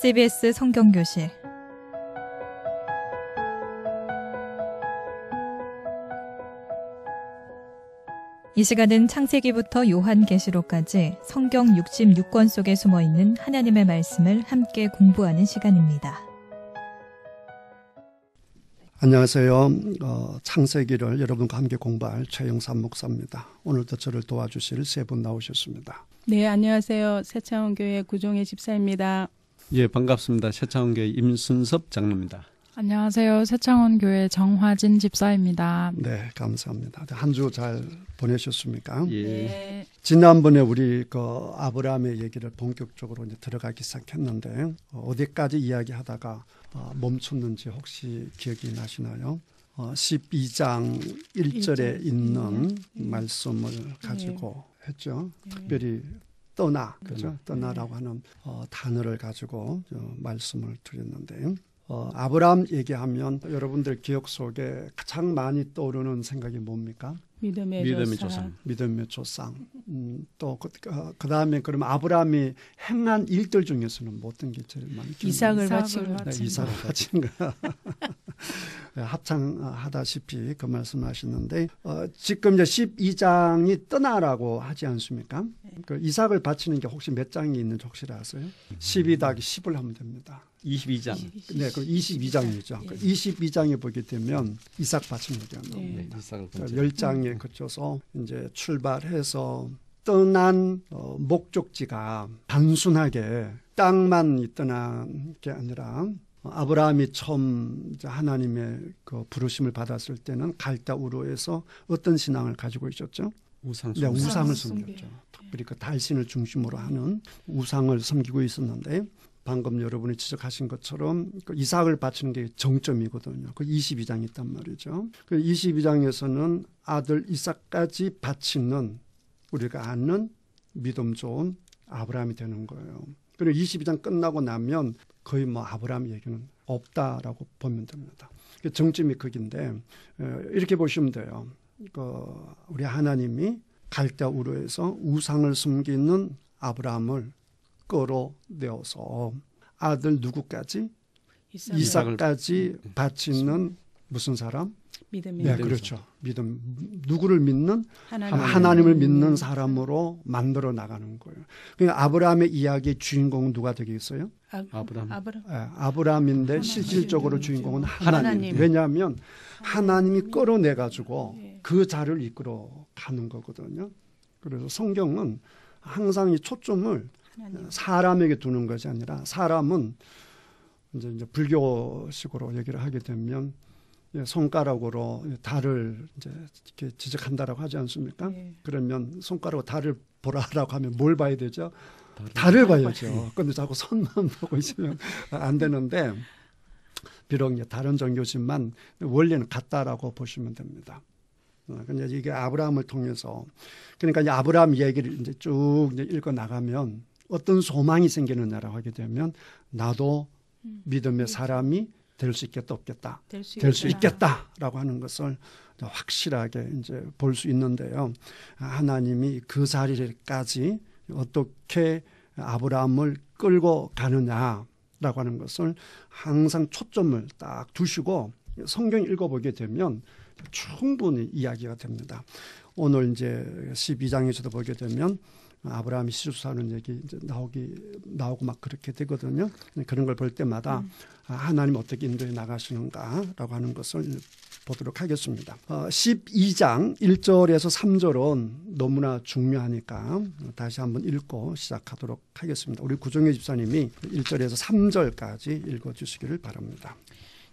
CBS 성경교실 이 시간은 창세기부터 요한계시록까지 성경 66권 속에 숨어있는 하나님의 말씀을 함께 공부하는 시간입니다. 안녕하세요. 창세기를 여러분과 함께 공부할 최영삼 목사입니다. 오늘도 저를 도와주실 세 분 나오셨습니다. 네, 안녕하세요. 새창원교회 구종혜 집사입니다. 예, 반갑습니다. 새창원교회 임순섭 장로입니다. 안녕하세요. 새창원교회 정화진 집사입니다. 네, 감사합니다. 한 주 잘 보내셨습니까? 예. 네. 지난번에 우리 아브라함의 얘기를 본격적으로 이제 들어가기 시작했는데 어디까지 이야기하다가 멈췄는지 혹시 기억이 나시나요? 12장 1절에 있는 말씀을 가지고 했죠. 특별히 그죠? 떠나라고 하는 단어를 가지고 말씀을 드렸는데 아브라함 얘기하면 여러분들 기억 속에 가장 많이 떠오르는 생각이 뭡니까? 믿음의 조상. 믿음의 조상. 또 그 다음에 그러면 아브라함이 행한 일들 중에서는 어떤 게 제일 많이 이삭을 바친 거. 이삭을 바친 거. 합창하다시피 그 말씀하시는데 지금 이제 12장이 떠나라고 하지 않습니까? 그 이삭을 바치는 게 혹시 몇 장이 있는지 혹시 아세요? 12-10을 하면 됩니다. 22장. 네, 그 22장이죠. 그 22장에 보게 되면 이삭 바치는 얘기가 나옵니다. 네, 이삭을 10장에 거쳐서 이제 출발해서 떠난 목적지가 단순하게 땅만 떠난 게 아니라 아브라함이 처음 하나님의 그 부르심을 받았을 때는 갈대 우르에서 어떤 신앙을 가지고 있었죠? 우상을 섬겼죠. 특별히 그 달신을 중심으로 하는 우상을 섬기고 있었는데 방금 여러분이 지적하신 것처럼 그 이삭을 바치는 게 정점이거든요. 그 22장이 있단 말이죠. 그 22장에서는 아들 이삭까지 바치는 우리가 아는 믿음 좋은 아브라함이 되는 거예요. 그리고 22장 끝나고 나면 거의 아브라함 얘기는 없다라고 보면 됩니다. 정점이 거긴데 이렇게 보시면 돼요. 우리 하나님이 갈대 우르에서 우상을 숨기는 아브라함을 끌어내어서 아들 누구까지? 이삭까지 바치는 무슨 사람? 네, 그렇죠. 믿음. 누구를 믿는? 하나님을 믿는 사람으로 만들어 나가는 거예요. 그러니까 아브라함의 이야기의 주인공은 누가 되겠어요? 아브라함인데 실질적으로 주인공은 하나님. 왜냐하면 하나님이 끌어내가지고 그 자를 이끌어 가는 거거든요. 그래서 성경은 항상 이 초점을 사람에게 두는 것이 아니라 사람은 이제 불교식으로 얘기를 하게 되면 손가락으로 달을 이제 이렇게 지적한다라고 하지 않습니까? 네. 그러면 손가락으로 달을 보라라고 하면 뭘 봐야 되죠? 달을 봐야죠. 그런데 자꾸 손만 보고 있으면 안 되는데 비록 다른 종교지만 원리는 같다라고 보시면 됩니다. 근데 이게 아브라함을 통해서 그러니까 이제 아브라함 얘기를 이제 쭉 읽어 나가면 어떤 소망이 생기느냐라고 하게 되면 나도 믿음의 사람이 될 수 있겠다 없겠다 될 수 있겠다라고 하는 것을 확실하게 이제 볼 수 있는데요. 하나님이 그 자리까지 어떻게 아브라함을 끌고 가느냐라고 하는 것을 항상 초점을 딱 두시고 성경 읽어보게 되면 충분히 이야기가 됩니다. 오늘 이제 12장에서도 보게 되면 아브라함이 실수하는 얘기 이제 나오고 막 그렇게 되거든요. 그런 걸 볼 때마다 하나님 어떻게 인도해 나가시는가라고 하는 것을 보도록 하겠습니다. 12장 1절에서 3절은 너무나 중요하니까 다시 한번 읽고 시작하도록 하겠습니다. 우리 구종혜 집사님이 1절에서 3절까지 읽어주시기를 바랍니다.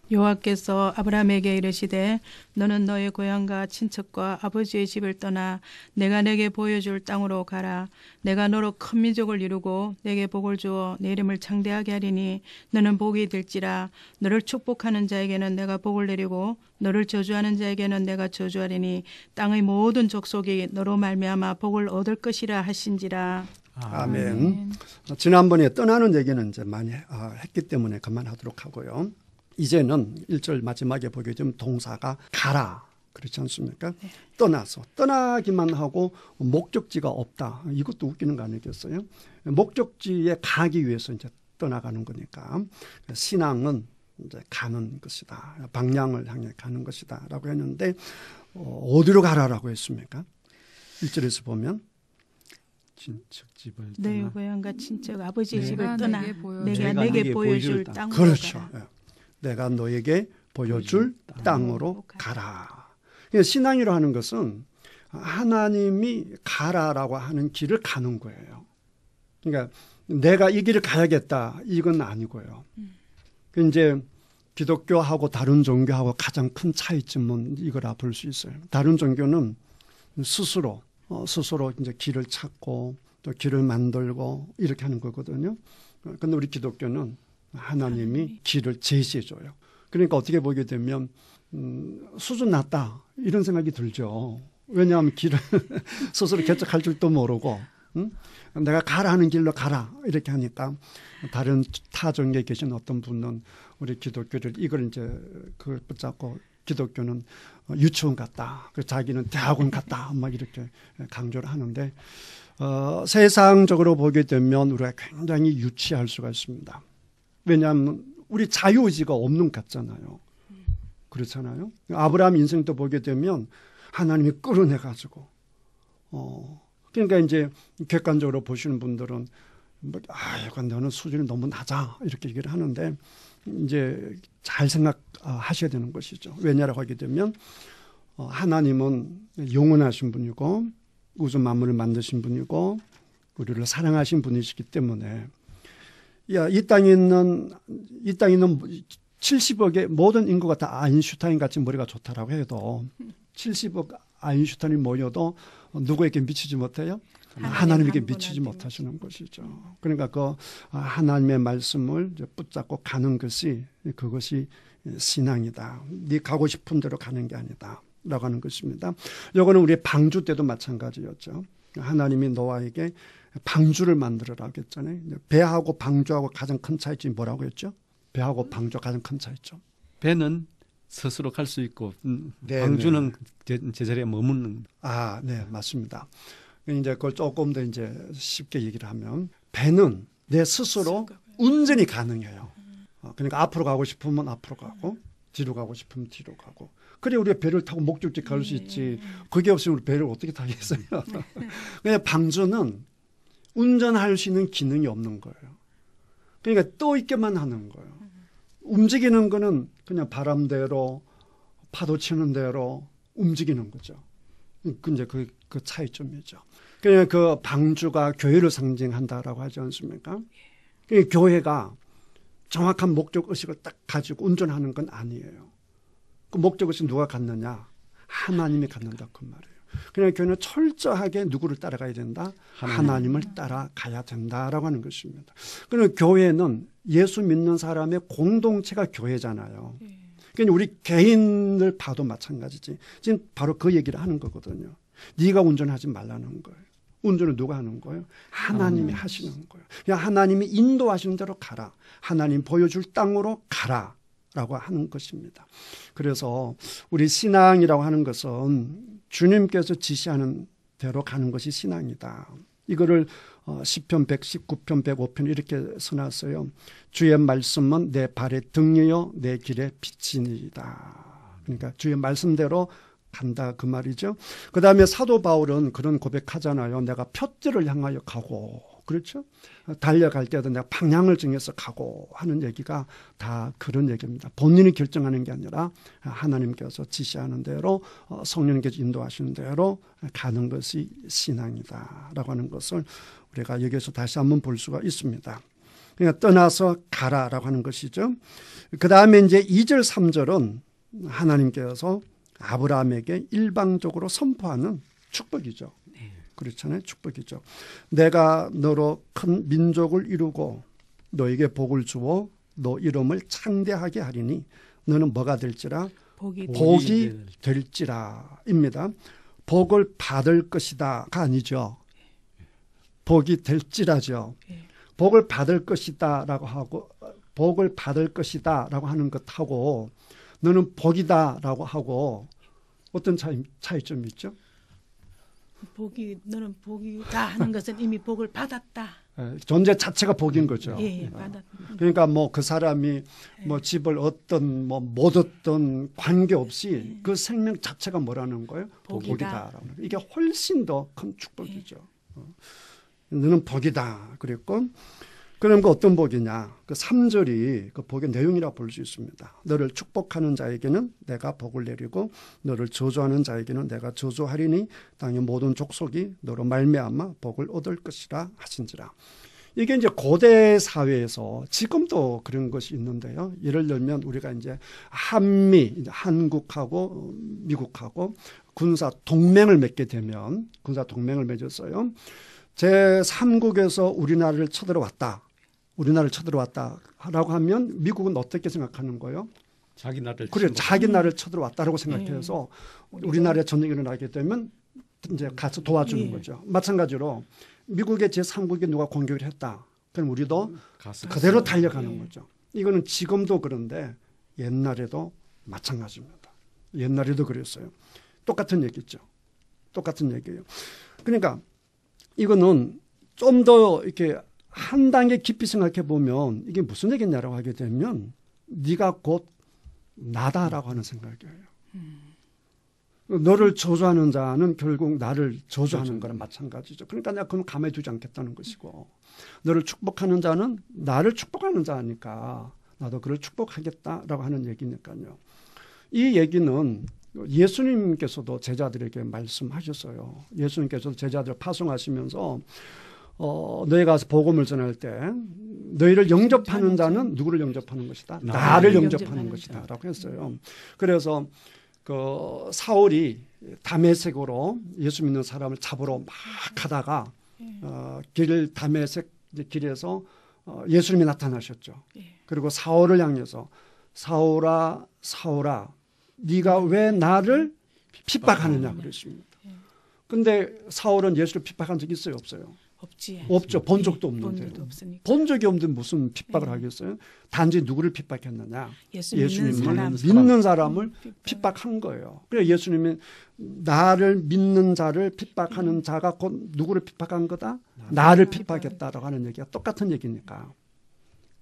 여호와께서 아브라함에게 이르시되 너는 너의 고향과 친척과 아버지의 집을 떠나 내가 내게 보여줄 땅으로 가라. 내가 너로 큰 민족을 이루고 내게 복을 주어 내 이름을 창대하게 하리니 너는 복이 될지라. 너를 축복하는 자에게는 내가 복을 내리고 너를 저주하는 자에게는 내가 저주하리니 땅의 모든 족속이 너로 말미암아 복을 얻을 것이라 하신지라. 아멘. 지난번에 떠나는 얘기는 이제 많이 했기 때문에 그만하도록 하고요. 이제는 1절 마지막에 보게 되면 동사가 가라. 그렇지 않습니까? 네. 떠나기만 하고 목적지가 없다. 이것도 웃기는 거 아니겠어요? 목적지에 가기 위해서 이제 떠나가는 거니까 신앙은 이제 가는 것이다. 방향을 향해 가는 것이다. 라고 했는데 어디로 가라라고 했습니까? 1절에서 보면 친척 집을 너희 떠나 고향과 친척 아버지의 내가 집을 떠나 내게 보여줄 내가 땅. 내게 보여줄 땅으로 그렇죠. 가라. 예. 내가 너에게 보여줄 땅으로 가라. 그러니까 신앙이라 하는 것은 하나님이 가라라고 하는 길을 가는 거예요. 그러니까 내가 이 길을 가야겠다 이건 아니고요. 이제 기독교하고 다른 종교하고 가장 큰 차이점은 이거라 볼 수 있어요. 다른 종교는 스스로 이제 길을 찾고 또 길을 만들고 이렇게 하는 거거든요. 근데 우리 기독교는 하나님이 길을 제시해 줘요. 그러니까 어떻게 보게 되면 수준 낮다 이런 생각이 들죠. 왜냐하면 길을 스스로 개척할 줄도 모르고 내가 가라 하는 길로 가라 이렇게 하니까 다른 타 종교에 계신 어떤 분은 우리 기독교를 이걸 이제 그걸 붙잡고 기독교는 유치원 같다. 자기는 대학원 같다. 막 이렇게 강조를 하는데 세상적으로 보게 되면 우리가 굉장히 유치할 수가 있습니다. 왜냐하면 우리 자유의지가 없는 것 같잖아요. 그렇잖아요. 아브라함 인생도 보게 되면 하나님이 끌어내가지고 그러니까 이제 객관적으로 보시는 분들은 이건 너는 수준이 너무 낮아 이렇게 얘기를 하는데 이제 잘 생각하셔야 되는 것이죠. 왜냐라고 하게 되면 하나님은 영원하신 분이고 우주 만물을 만드신 분이고 우리를 사랑하신 분이시기 때문에 이 땅에 있는 70억의 모든 인구가 다 아인슈타인 같이 머리가 좋다라고 해도 70억 아인슈타인이 모여도 누구에게 미치지 못해요? 하나님에게 미치지 못하시는 것이죠. 그러니까 그 하나님의 말씀을 붙잡고 가는 것이 그것이 신앙이다. 네 가고 싶은 대로 가는 게 아니다. 라고 하는 것입니다. 이거는 우리 방주 때도 마찬가지였죠. 하나님이 노아에게 방주를 만들어라 했잖아요. 배하고 방주하고 가장 큰 차이점이 뭐라고 했죠? 배하고 방주 가장 큰 차이점. 배는 스스로 갈 수 있고 네, 방주는 제자리에 머무는. 네, 맞습니다. 이제 그걸 조금 더 이제 쉽게 얘기를 하면 배는 내 스스로 운전이 가능해요. 그러니까 앞으로 가고 싶으면 앞으로 가고 뒤로 가고 싶으면 뒤로 가고. 그래 우리가 배를 타고 목적지 갈 수 있지. 그게 없으면 우리 배를 어떻게 타겠어요. 그냥 방주는 운전할 수 있는 기능이 없는 거예요. 그러니까 떠 있게만 하는 거예요. 움직이는 거는 그냥 바람대로 파도 치는 대로 움직이는 거죠. 이제 그 차이점이죠. 그냥 그 방주가 교회를 상징한다라고 하지 않습니까? 그러니까 교회가 정확한 목적 의식을 딱 가지고 운전하는 건 아니에요. 그 목적 의식 누가 갖느냐? 하나님이 갖는다 그 말이에요. 그냥 교회는 철저하게 누구를 따라가야 된다? 하나님을 따라가야 된다라고 하는 것입니다. 그러면 교회는 예수 믿는 사람의 공동체가 교회잖아요. 그러니까 우리 개인을 봐도 마찬가지지. 지금 바로 그 얘기를 하는 거거든요. 네가 운전하지 말라는 거예요. 운전을 누가 하는 거예요? 하나님이 하시는 거예요. 그냥 하나님이 인도하시는 대로 가라. 하나님 보여줄 땅으로 가라. 라고 하는 것입니다. 그래서 우리 신앙이라고 하는 것은 주님께서 지시하는 대로 가는 것이 신앙이다. 이거를 시편 119편 105편 이렇게 써놨어요. 주의 말씀은 내 발의 등이요 내 길의 빛이니이다. 그러니까 주의 말씀대로 간다 그 말이죠. 그 다음에 사도 바울은 그런 고백하잖아요. 내가 표대를 향하여 가고 그렇죠. 달려갈 때도 내가 방향을 정해서 가고 하는 얘기가 다 그런 얘기입니다. 본인이 결정하는 게 아니라 하나님께서 지시하는 대로 성령께서 인도하시는 대로 가는 것이 신앙이다라고 하는 것을 우리가 여기서 다시 한번 볼 수가 있습니다. 그러니까 떠나서 가라라고 하는 것이죠. 그 다음에 이제 2절 3절은 하나님께서 아브라함에게 일방적으로 선포하는 축복이죠. 그렇잖아요. 축복이죠. 내가 너로 큰 민족을 이루고 너에게 복을 주어 너 이름을 창대하게 하리니 너는 뭐가 될지라? 복이 될지라입니다. 복을 받을 것이다가 아니죠. 복이 될지라죠. 복을 받을 것이다라고 하고 복을 받을 것이다라고 하는 것하고 너는 복이다라고 하고 어떤 차이점이 있죠? 너는 복이다 하는 것은 이미 복을 받았다. 존재 자체가 복인 거죠. 예, 받았. 그러니까 뭐 그 사람이 뭐 집을 얻든 뭐 못 얻든 관계없이 그 생명 자체가 뭐라는 거예요? 복이다. 복이다. 이게 훨씬 더 큰 축복이죠. 너는 복이다. 그랬고 그럼 그 어떤 복이냐? 그 3절이 그 복의 내용이라 볼 수 있습니다. 너를 축복하는 자에게는 내가 복을 내리고 너를 저주하는 자에게는 내가 저주하리니 땅의 모든 족속이 너로 말미암아 복을 얻을 것이라 하신지라. 이게 이제 고대 사회에서 지금도 그런 것이 있는데요. 예를 들면 우리가 이제 한미, 한국하고 미국하고 군사 동맹을 맺게 되면 군사 동맹을 맺었어요. 제3국에서 우리나라를 쳐들어왔다. 우리나라를 쳐들어왔다라고 하면 미국은 어떻게 생각하는 거예요? 자기 나라를 그래, 자기 나라를 쳐들어왔다라고 생각해서 우리나라에 전쟁이 일어나게 되면 이제 가서 도와주는 거죠. 마찬가지로 미국의 제3국에 누가 공격을 했다. 그럼 우리도 그대로 달려가는 거죠. 이거는 지금도 그런데 옛날에도 마찬가지입니다. 옛날에도 그랬어요. 똑같은 얘기죠. 똑같은 얘기예요. 그러니까 이거는 좀 더 이렇게 한 단계 깊이 생각해 보면 이게 무슨 얘기냐라고 하게 되면 네가 곧 나다라고 하는 생각이에요. 너를 저주하는 자는 결국 나를 저주하는 거랑 마찬가지죠. 그러니까 내가 그건 가만히 두지 않겠다는 것이고 너를 축복하는 자는 나를 축복하는 자니까 나도 그를 축복하겠다라고 하는 얘기니까요. 이 얘기는 예수님께서도 제자들에게 말씀하셨어요. 예수님께서도 제자들을 파송하시면서 너희 가서 복음을 전할 때 너희를 영접하는 자는 누구를 영접하는 것이다? 나를 영접하는 것이다 라고 했어요. 그래서 그 사울이 다메섹으로 예수 믿는 사람을 잡으러 막 가다가 다메섹 길에서 예수님이 나타나셨죠. 그리고 사울을 향해서 사울아 사울아 네가 왜 나를 핍박하느냐 그랬습니다. 근데 사울은 예수를 핍박한 적이 있어요? 없어요? 없죠. 본 적도 없는데. 본 적이 없는데 무슨 핍박을 하겠어요? 단지 누구를 핍박했느냐? 예수님을 믿는 사람을 핍박한 거예요. 그래서 예수님이 나를 믿는 자를 픽박하는 자가 곧 누구를 핍박한 거다? 나를 핍박했다라고 하는 얘기가 똑같은 얘기니까.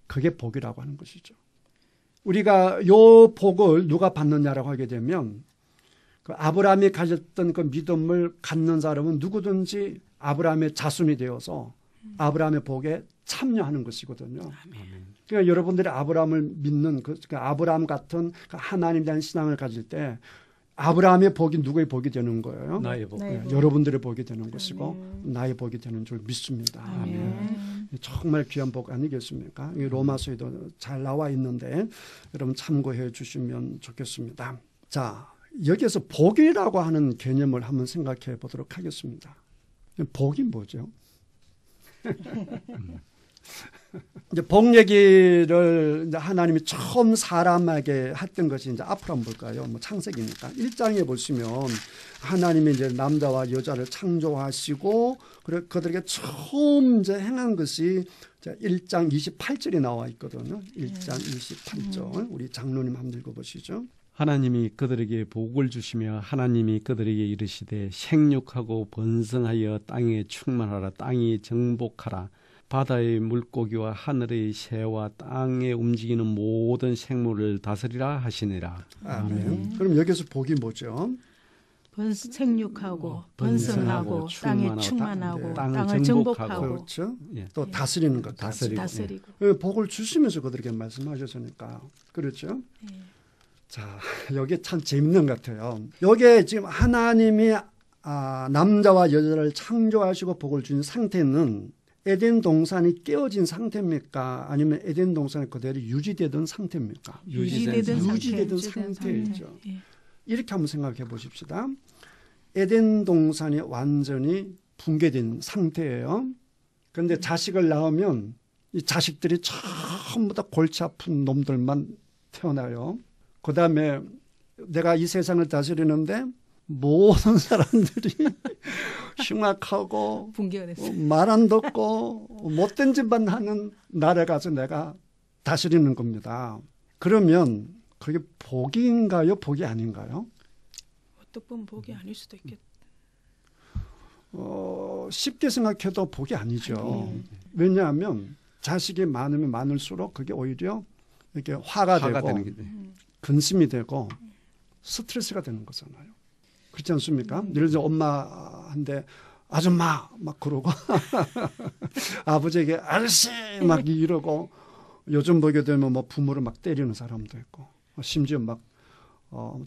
그게 복이라고 하는 것이죠. 우리가 요 복을 누가 받느냐라고 하게 되면 그 아브라함이 가졌던 그 믿음을 갖는 사람은 누구든지 아브라함의 자손이 되어서 아브라함의 복에 참여하는 것이거든요. 그러니까 여러분들이 아브라함을 믿는 그 아브라함 같은 그 하나님에 대한 신앙을 가질 때 아브라함의 복이 누구의 복이 되는 거예요? 나의 복. 여러분들의 복이 되는 것이고 나의 복이 되는 줄 믿습니다. 아멘. 정말 귀한 복 아니겠습니까? 이 로마서에도 잘 나와 있는데 여러분 참고해 주시면 좋겠습니다. 자, 여기에서 복이라고 하는 개념을 한번 생각해 보도록 하겠습니다. 복이 뭐죠? 이제 복 얘기를 이제 하나님이 처음 사람에게 했던 것이 이제 앞으로 한번 볼까요? 뭐 창세기니까 1장에 보시면 하나님이 이제 남자와 여자를 창조하시고 그래 그들에게 처음 이제 행한 것이 1장 28절에 나와 있거든요. 1장 28절 우리 장로님 한번 읽어보시죠. 하나님이 그들에게 복을 주시며 하나님이 그들에게 이르시되 생육하고 번성하여 땅에 충만하라. 땅이 정복하라. 바다의 물고기와 하늘의 새와 땅에 움직이는 모든 생물을 다스리라 하시니라. 아멘. 그럼 여기서 복이 뭐죠? 생육하고 번성하고 땅에 충만하고 땅을 정복하고 그렇죠. 또 다스리는 것. 다스리고. 복을 주시면서 그들에게 말씀하셨으니까. 그렇죠. 자, 여기 참 재밌는 것 같아요. 여기에 지금 하나님이 남자와 여자를 창조하시고 복을 주신 상태는 에덴 동산이 깨어진 상태입니까? 아니면 에덴 동산이 그대로 유지되던 상태입니까? 유지되던 상태이죠. 이렇게 한번 생각해 보십시다. 에덴 동산이 완전히 붕괴된 상태예요. 그런데 자식을 낳으면 이 자식들이 전부 다 골치 아픈 놈들만 태어나요. 그 다음에 내가 이 세상을 다스리는데 모든 사람들이 흉악하고 말 안 듣고 못된 짓만 하는 나라에 가서 내가 다스리는 겁니다. 그러면 그게 복인가요? 복이 아닌가요? 어떻게 보면 복이 아닐 수도 있겠다. 쉽게 생각해도 복이 아니죠. 왜냐하면 자식이 많으면 많을수록 그게 오히려 이렇게 화가 되고 되는 게 근심이 되고 스트레스가 되는 거잖아요. 그렇지 않습니까? 예를 들어 엄마한테 아줌마 막 그러고 아버지에게 아저씨 막 이러고 요즘 보게 되면 뭐 부모를 막 때리는 사람도 있고 심지어 막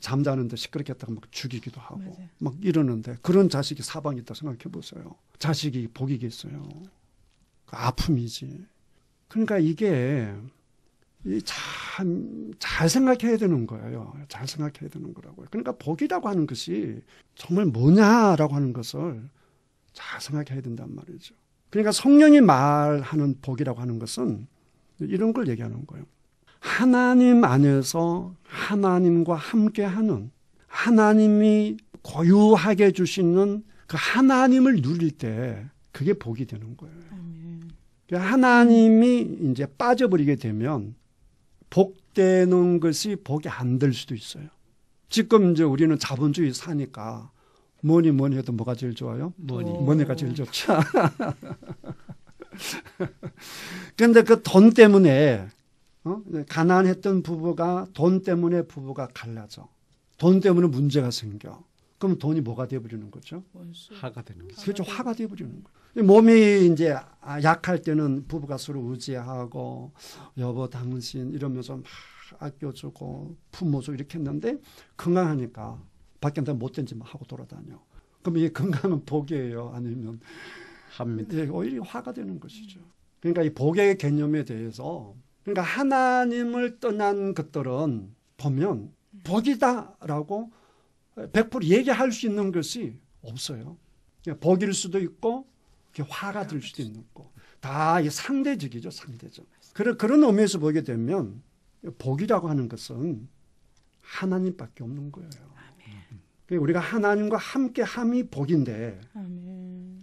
잠자는데 시끄럽게 했다가 막 죽이기도 하고 맞아요. 막 이러는데 그런 자식이 사방에 있다 생각해 보세요. 자식이 복이겠어요. 그 아픔이지. 그러니까 이게 참 잘 생각해야 되는 거예요. 잘 생각해야 되는 거라고요. 그러니까 복이라고 하는 것이 정말 뭐냐라고 하는 것을 잘 생각해야 된단 말이죠. 그러니까 성령이 말하는 복이라고 하는 것은 이런 걸 얘기하는 거예요. 하나님 안에서 하나님과 함께하는 하나님이 고유하게 주시는 그 하나님을 누릴 때 그게 복이 되는 거예요. 그러니까 하나님이 이제 빠져버리게 되면 복되는 것이 복이 안 될 수도 있어요. 지금 이제 우리는 자본주의 사니까 뭐니 해도 뭐가 제일 좋아요? 머니가 제일 좋죠. 그런데 그 돈 때문에 가난했던 부부가 돈 때문에 부부가 갈라져. 돈 때문에 문제가 생겨. 그럼 돈이 뭐가 되어버리는 거죠? 화가 되는 거죠. 그렇죠. 화가 되어버리는 거예요. 몸이 이제 약할 때는 부부가 서로 의지하고 여보 당신 이러면서 막 아껴주고 품어주고 이렇게 했는데 건강하니까 밖에 나가 못된 짓만 하고 돌아다녀. 그럼 이 건강은 복이에요? 아니면 합니다. 예, 오히려 화가 되는 것이죠. 그러니까 이 복의 개념에 대해서 그러니까 하나님을 떠난 것들은 보면 복이다라고 100% 얘기할 수 있는 것이 없어요. 복일 수도 있고 화가 들 수도 있는 거. 다 상대적이죠. 상대적. 그런 의미에서 보게 되면 복이라고 하는 것은 하나님밖에 없는 거예요. 그러니까 우리가 하나님과 함께함이 복인데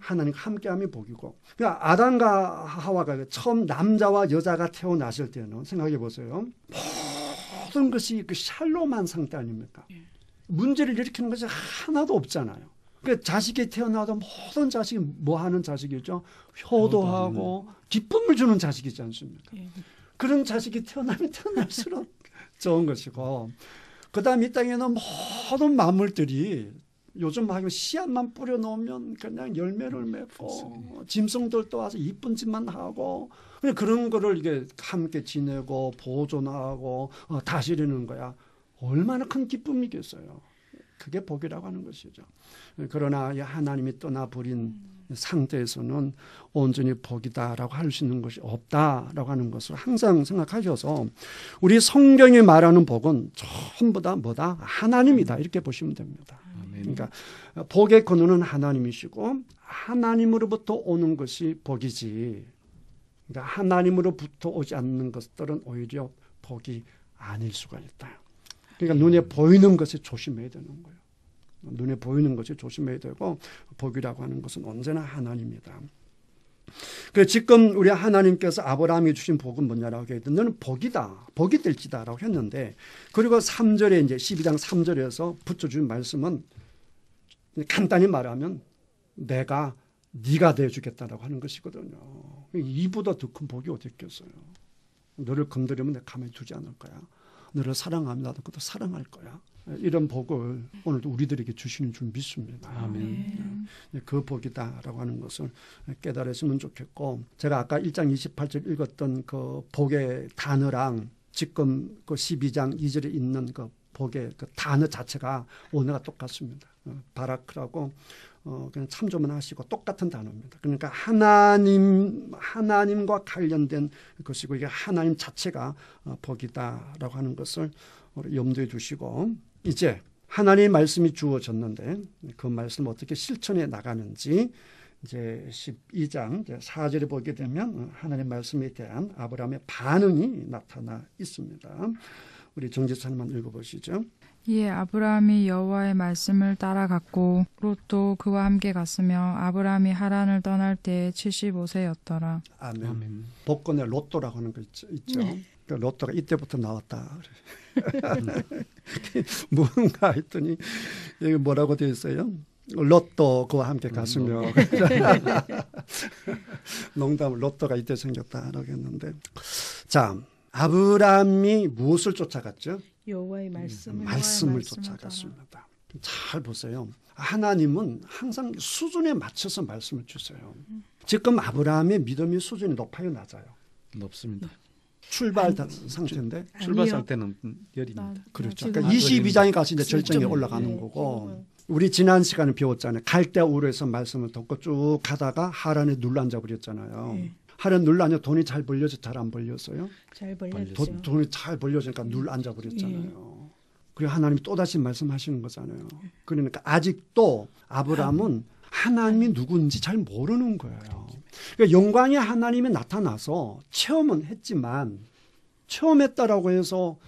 하나님과 함께함이 복이고 그러니까 아담과 하와가 처음 남자와 여자가 태어났을 때는 생각해 보세요. 모든 것이 그 샬롬한 상태 아닙니까? 문제를 일으키는 것이 하나도 없잖아요. 그 자식이 태어나도 모든 자식이 뭐 하는 자식이죠? 효도하고 기쁨을 주는 자식이지 않습니까? 그런 자식이 태어나면 태어날수록 좋은 것이고 그다음 이 땅에는 모든 만물들이 요즘 하면 씨앗만 뿌려놓으면 그냥 열매를 맺고 짐승들도 와서 이쁜 짓만 하고 그런 거를 이게 함께 지내고 보존하고 다스리는 거야. 얼마나 큰 기쁨이겠어요. 그게 복이라고 하는 것이죠. 그러나 하나님이 떠나버린 상태에서는 온전히 복이다라고 할 수 있는 것이 없다라고 하는 것을 항상 생각하셔서 우리 성경이 말하는 복은 전부 다 뭐다? 하나님이다 이렇게 보시면 됩니다. 그러니까 복의 근원은 하나님이시고 하나님으로부터 오는 것이 복이지 그러니까 하나님으로부터 오지 않는 것들은 오히려 복이 아닐 수가 있다. 그러니까 눈에 보이는 것에 조심해야 되는 거예요. 눈에 보이는 것이 조심해야 되고 복이라고 하는 것은 언제나 하나님이다. 그래서 지금 우리 하나님께서 아브라함이 주신 복은 뭐냐라고 했더니 너는 복이다. 복이 될지다라고 했는데 그리고 3절에 이제 12장 3절에서 붙여준 말씀은 간단히 말하면 내가 네가 되어주겠다라고 하는 것이거든요. 이보다 더 큰 복이 어디 있겠어요. 너를 건드리면 내가 가만히 두지 않을 거야. 너를 사랑하면 나도 그것도 사랑할 거야. 이런 복을 오늘도 우리들에게 주시는 줄 믿습니다. 아멘. 그 복이다라고 하는 것을 깨달았으면 좋겠고 제가 아까 1장 28절 읽었던 그 복의 단어랑 지금 그 12장 2절에 있는 그 복의 그 단어 자체가 오늘과 똑같습니다. 바라크라고 그냥 참조만 하시고 똑같은 단어입니다. 그러니까 하나님과 관련된 것이고 이게 하나님 자체가 복이다라고 하는 것을 염두에 두시고 이제 하나님의 말씀이 주어졌는데 그 말씀을 어떻게 실천해 나가는지 이제 12장 이제 4절에 보게 되면 하나님의 말씀에 대한 아브라함의 반응이 나타나 있습니다. 우리 정지사님만 읽어보시죠. 이에 아브라함이 여호와의 말씀을 따라갔고 롯도 그와 함께 갔으며 아브라함이 하란을 떠날 때에 75세였더라. 아멘. 아멘. 복권의 로또라고 하는 거 있죠. 그 로또가 이때부터 나왔다. 뭔가 했더니 여기 뭐라고 되어 있어요? 로또 그와 함께 갔으며 농담을 로또가 이때 생겼다라고 했는데 자 아브라함이 무엇을 쫓아갔죠? 여호와의 말씀을 말씀을 쫓아갔습니다. 잘 보세요. 하나님은 항상 수준에 맞춰서 말씀을 주세요. 지금 아브라함의 믿음의 수준이 높아요, 낮아요? 높습니다. 출발 상태인데 출발 상태는 열입니다. 그렇죠. 그러니까 22장에 가서 이제 절정에 올라가는 거고 우리 지난 시간에 배웠잖아요. 갈대아우르에서 말씀을 듣고 쭉 가다가 하란에 눌러앉아 버렸잖아요. 하란 눌러앉아 돈이 잘 벌려서 잘 안 벌렸어요? 잘 벌렸죠. 돈이 잘 벌려지니까 눌러앉아 버렸잖아요. 그리고 하나님이 또다시 말씀하시는 거잖아요. 그러니까 아직도 아브라함은 하나님이 누군지 잘 모르는 거예요. 그러니까 영광의 하나님이 나타나서 체험은 했지만 체험했다라고 해서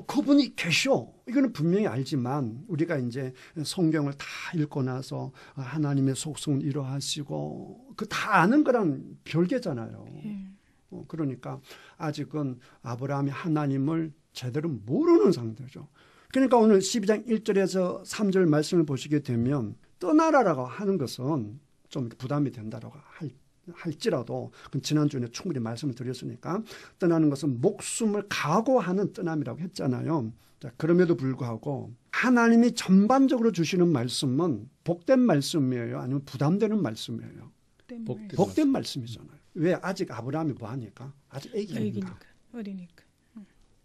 그분이 계셔. 이거는 분명히 알지만 우리가 이제 성경을 다 읽고 나서 하나님의 속성은 이러하시고 그 다 아는 거랑 별개잖아요. 그러니까 아직은 아브라함이 하나님을 제대로 모르는 상태죠. 그러니까 오늘 12장 1절에서 3절 말씀을 보시게 되면 떠나라라고 하는 것은 좀 부담이 된다라고 할지라도 지난주에 충분히 말씀을 드렸으니까 떠나는 것은 목숨을 각오하는 떠남이라고 했잖아요. 자, 그럼에도 불구하고 하나님이 전반적으로 주시는 말씀은 복된 말씀이에요? 아니면 부담되는 말씀이에요? 복된 말씀이잖아요. 왜? 아직 아브라함이 뭐하니까? 아직 애기니까. 어리니까.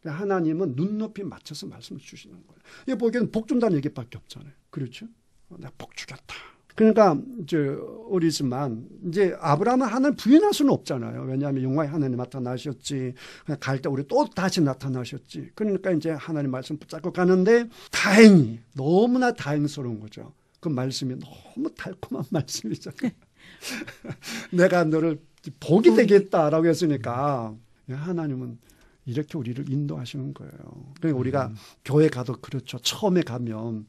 하나님은 눈높이 맞춰서 말씀을 주시는 거예요. 이거 보기에는 복 준다는 얘기밖에 없잖아요. 그렇죠? 내가 복 주겠다. 그러니까 이제 어리지만 이제 아브라함은 하나님 부인할 수는 없잖아요. 왜냐하면 영광의 하나님 나타나셨지. 그냥 갈 때 우리 또 다시 나타나셨지. 그러니까 이제 하나님 말씀 붙잡고 가는데 다행히 너무나 다행스러운 거죠. 그 말씀이 너무 달콤한 말씀이잖아요. 내가 너를 복이 되겠다라고 했으니까 하나님은 이렇게 우리를 인도하시는 거예요. 그러니까 우리가 교회 가도 그렇죠. 처음에 가면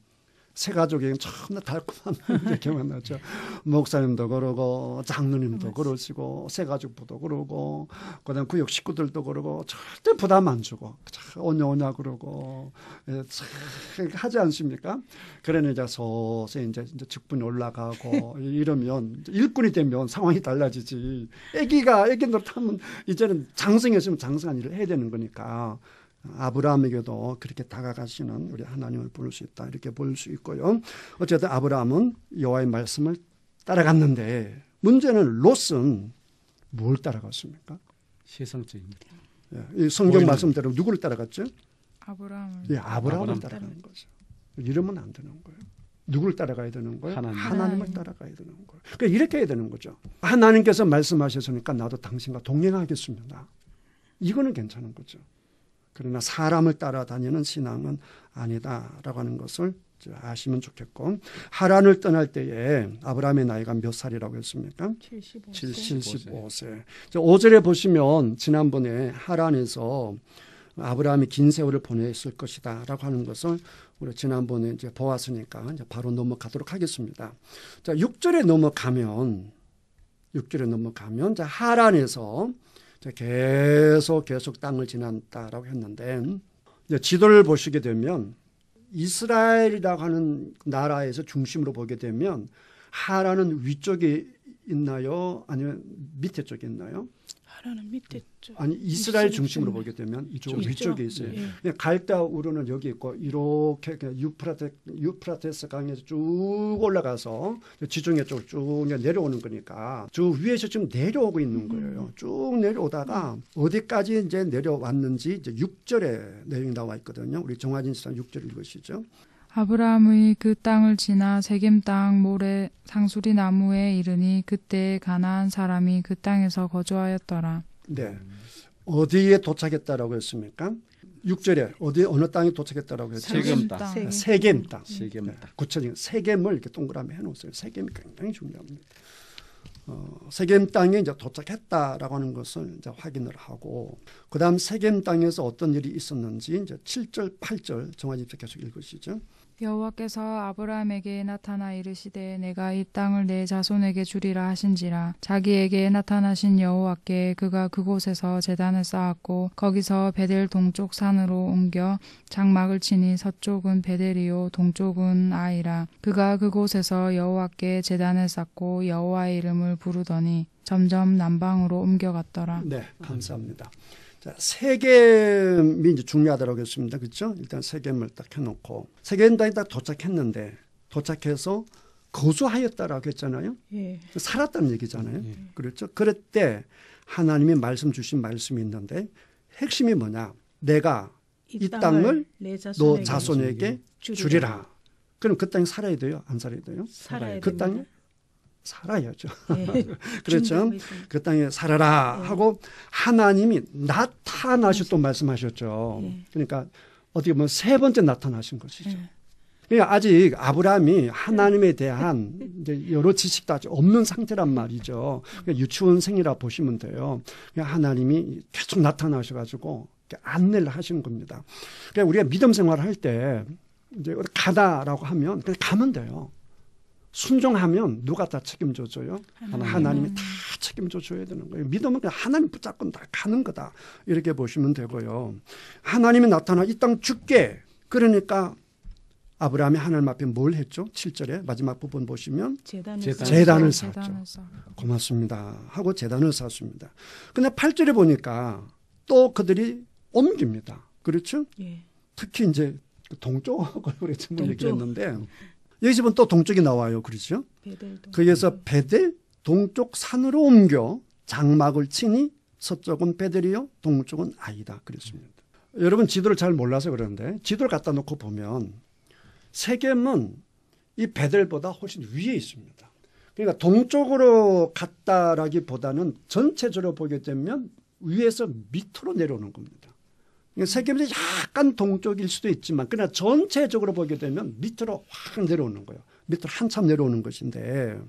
새 가족에게는 처음에 달콤한 이렇게 만나죠. 목사님도 그러고 장로님도 그러시고 새 가족부도 그러고 그다음 구역 식구들도 그러고 절대 부담 안 주고 오냐 그러고 하지 않습니까? 그러니 이제 서서히 이제 직분이 올라가고 이러면 일꾼이 되면 상황이 달라지지. 애기들 타면 이제는 장성했으면 장성한 일을 해야 되는 거니까. 아브라함에게도 그렇게 다가가시는 우리 하나님을 부를 수 있다 이렇게 볼 수 있고요. 어쨌든 아브라함은 여호와의 말씀을 따라갔는데 문제는 롯은 뭘 따라갔습니까? 세상적입니다. 이 성경 말씀대로 누구를 따라갔죠? 아브라함을. 예, 아브라함을 따라가는 거죠. 이러면 안 되는 거예요. 누구를 따라가야 되는 거예요? 하나님을 따라가야 되는 거예요. 그러니까 이렇게 해야 되는 거죠. 하나님께서 말씀하셨으니까 나도 당신과 동행하겠습니다. 이거는 괜찮은 거죠. 그러나 사람을 따라다니는 신앙은 아니다라고 하는 것을 아시면 좋겠고 하란을 떠날 때에 아브라함의 나이가 몇 살이라고 했습니까? 75세. 5절에 보시면 지난번에 하란에서 아브라함이 긴 세월을 보냈을 것이다 라고 하는 것을 우리 지난번에 이제 보았으니까 이제 바로 넘어가도록 하겠습니다. 자, 6절에 넘어가면 자, 하란에서 계속 땅을 지났다라고 했는데 이제 지도를 보시게 되면 이스라엘이라고 하는 나라에서 중심으로 보게 되면 하란은 위쪽에 있나요? 아니면 밑에 쪽에 있나요? 하란은 밑에 쪽. 아니 이스라엘 중심으로 보게 되면 이쪽 위쪽에 있어요. 예. 갈대아우르는 여기 있고 이렇게 유프라테스 강에서 쭉 올라가서 지중해 쪽으로 쭉 내려오는 거니까 저 위에서 지금 내려오고 있는 거예요. 쭉 내려오다가 어디까지 이제 내려왔는지 이제 6절에 내용이 나와 있거든요. 우리 정화진 시장 6절 읽으시죠. 아브라함의 그 땅을 지나 세겜 땅 모래 상수리 나무에 이르니 그때 가나안 사람이 그 땅에서 거주하였더라. 네. 어디에 도착했다라고 했습니까? 6절에 어느 땅에 도착했다라고 했죠? 세겜 땅. 세겜 땅. 세겜 땅. 구체적인 세겜을 이렇게 동그라미 해놓으세요. 세겜이 굉장히 중요합니다. 세겜 땅에 이제 도착했다라고 하는 것을 이제 확인을 하고, 그다음 세겜 땅에서 어떤 일이 있었는지 이제 7절, 8절 정화집사 계속 읽으시죠. 여호와께서 아브라함에게 나타나 이르시되 내가 이 땅을 내 자손에게 주리라 하신지라. 자기에게 나타나신 여호와께 그가 그곳에서 제단을 쌓았고 거기서 베델 동쪽 산으로 옮겨 장막을 치니 서쪽은 베델이요 동쪽은 아이라. 그가 그곳에서 여호와께 제단을 쌓고 여호와의 이름을 부르더니 점점 남방으로 옮겨갔더라. 네, 감사합니다. 자, 세겜이 이제 중요하다고 했습니다. 그렇죠? 일단 세겜을 딱 해놓고 세겜 땅에 딱 도착했는데 도착해서 거주하였다라고 했잖아요. 예. 살았다는 얘기잖아요. 그렇죠? 그럴 때 하나님이 말씀 주신 말씀이 있는데 핵심이 뭐냐? 내가 이 땅을 내 너 자손에게 주리라. 그럼 그 땅에 살아야 돼요? 안 살아야 돼요? 살아야 그 땅에 됩니다. 살아야죠. 예. 그렇죠. 준비하고 있습니다. 그 땅에 살아라 하고 하나님이 나타나셨 또 말씀하셨죠. 예. 그러니까 어떻게 보면 세 번째 나타나신 것이죠. 예. 그러니까 아직 아브라함이 하나님에 대한 이제 여러 지식도 아직 없는 상태란 말이죠. 그러니까 유치원생이라 보시면 돼요. 그러니까 하나님이 계속 나타나셔가지고 안내를 하시는 겁니다. 그러니까 우리가 믿음 생활을 할 때 이제 가다라고 하면 그냥 가면 돼요. 순종하면 누가 다 책임져 줘요? 하나님이 다 책임져 줘야 되는 거예요. 믿음은 그냥 하나님 붙잡고 다 가는 거다. 이렇게 보시면 되고요. 하나님이 나타나 이 땅 줄게. 그러니까 아브라함이 하나님 앞에 뭘 했죠? 7절에 마지막 부분 보시면 제단을 쌓았죠. 고맙습니다. 하고 제단을 쌓았습니다. 근데 8절에 보니까 또 그들이 옮깁니다. 그렇죠? 예. 특히 이제 동쪽을 우리 전에 얘기했는데 여기서 보면 또 동쪽이 나와요. 그렇죠? 거기에서 베델 동쪽 산으로 옮겨 장막을 치니 서쪽은 베델이요 동쪽은 아이다. 그랬습니다. 여러분 지도를 잘 몰라서 그러는데 지도를 갖다 놓고 보면 세겜은 이 베델보다 훨씬 위에 있습니다. 그러니까 동쪽으로 갔다라기보다는 전체적으로 보게 되면 위에서 밑으로 내려오는 겁니다. 세겜이 약간 동쪽일 수도 있지만 그러나 전체적으로 보게 되면 밑으로 확 내려오는 거예요. 밑으로 한참 내려오는 것인데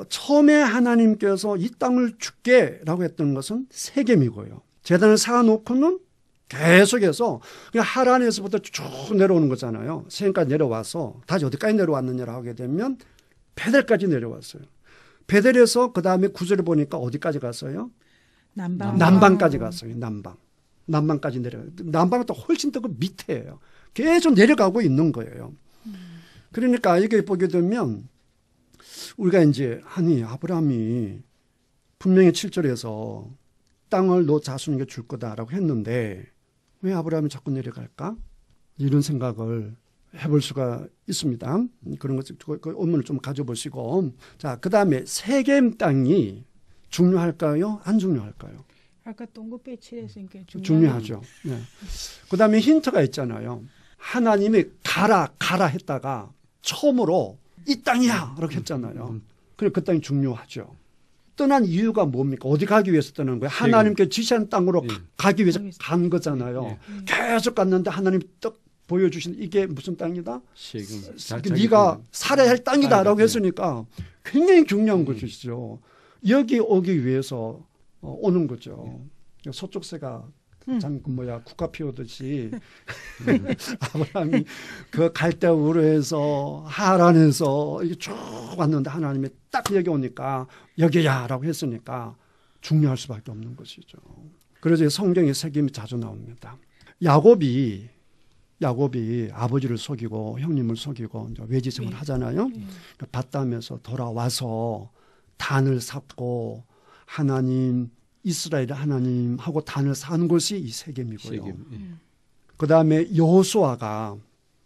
처음에 하나님께서 이 땅을 줄게라고 했던 것은 세겜이고요. 제단을 쌓아놓고는 계속해서 하란에서부터 쭉 내려오는 거잖아요. 세겜까지 내려와서 다시 어디까지 내려왔느냐라고 하게 되면 베델까지 내려왔어요. 베델에서 그 다음에 구절을 보니까 어디까지 갔어요? 남방까지 갔어요. 남방까지 내려가요. 남방은 또 훨씬 더 그 밑에예요. 계속 내려가고 있는 거예요. 그러니까 이게 보게 되면 우리가 이제 아브라함이 분명히 7절에서 땅을 너 자손에게 줄 거다라고 했는데 왜 아브라함이 자꾸 내려갈까? 이런 생각을 해볼 수가 있습니다. 그런 것, 그 원문을 좀 가져보시고. 자, 그 다음에 세겜 땅이 중요할까요? 안 중요할까요? 아까 동급에 칠했으니까 중요하죠. 네. 그 다음에 힌트가 있잖아요. 하나님이 가라 했다가 처음으로 이 땅이야 라고 했잖아요. 그래서 그 땅이 중요하죠. 떠난 이유가 뭡니까? 어디 가기 위해서 떠난 거예요? 하나님께 지시한 땅으로 가기 위해서 간 거잖아요. 계속 갔는데 하나님이 딱 보여주신 이게 무슨 땅이다? 네가 살아야 할 땅이다 라고 했으니까 굉장히 중요한 것이죠. 여기 오기 위해서 오는 거죠. 서쪽새가 국화 피우듯이 아브라함이 그 갈대우르에서 하란에서 쭉 왔는데 하나님이 딱 여기 오니까 여기야라고 했으니까 중요할 수밖에 없는 것이죠. 그래서 성경에 세겜이 자주 나옵니다. 야곱이 아버지를 속이고 형님을 속이고 이제 외지생을 하잖아요. 그러니까 밭담에서 돌아와서 단을 삽고 하나님 이스라엘 하나님하고 단을 쌓은 곳이 이 세겜이고요. 그 다음에 여호수아가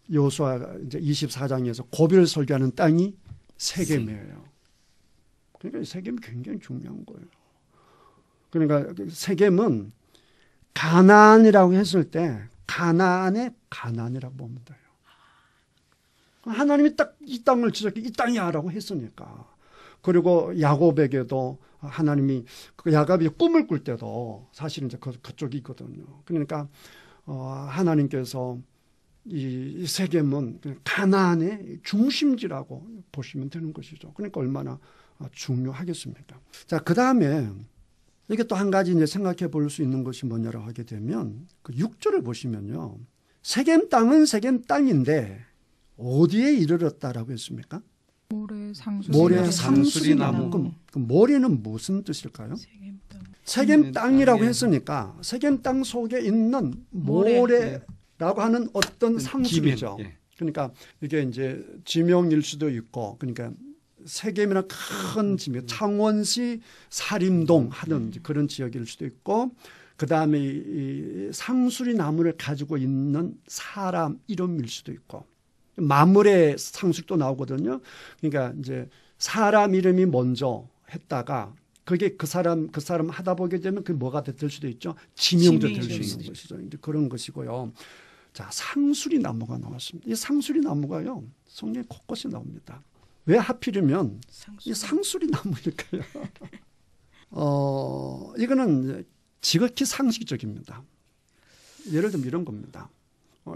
이제 24장에서 고비를 설교하는 땅이 세겜이에요. 그러니까 세겜이 굉장히 중요한 거예요. 그러니까 세겜은 가나안이라고 했을 때 가나안의 가나안이라고 보면 돼요. 하나님이 딱 이 땅을 지적해 이 땅이야라고 했으니까. 그리고 야곱에게도 하나님이 야곱이 꿈을 꿀 때도 사실은 이제 그쪽이 있거든요. 그러니까 하나님께서 이 세겜은 가나안의 중심지라고 보시면 되는 것이죠. 그러니까 얼마나 중요하겠습니까? 자, 그 다음에 이게 또 한 가지 이제 생각해 볼 수 있는 것이 뭐냐라고 하게 되면 그 6절을 보시면요. 세겜 땅은 세겜 땅인데 어디에 이르렀다라고 했습니까? 모래 상수리 모래 나무. 상수리 나무. 그럼 그 모래는 무슨 뜻일까요? 세겜 땅이라고 했으니까 세겜 땅 속에 있는 모래라고 하는 어떤 상수리죠. 기면, 예. 그러니까 이게 이제 지명일 수도 있고, 그러니까 세겜이나 큰 지명, 창원시 사림동 하는 그런 지역일 수도 있고, 그 다음에 이 상수리 나무를 가지고 있는 사람 이름일 수도 있고, 마물의 상수리 또 나오거든요. 그러니까 이제 사람 이름이 먼저 했다가 그게 그 사람 하다 보게 되면 그 뭐가 될 수도 있죠. 지명도 될 수 있는 것이죠. 이제 그런 것이고요. 자, 상수리 나무가 나왔습니다. 이 상수리 나무가요, 성경에 곳곳에 나옵니다. 왜 하필이면 이 상수리 나무일까요? 이거는 지극히 상식적입니다. 예를 들면 이런 겁니다.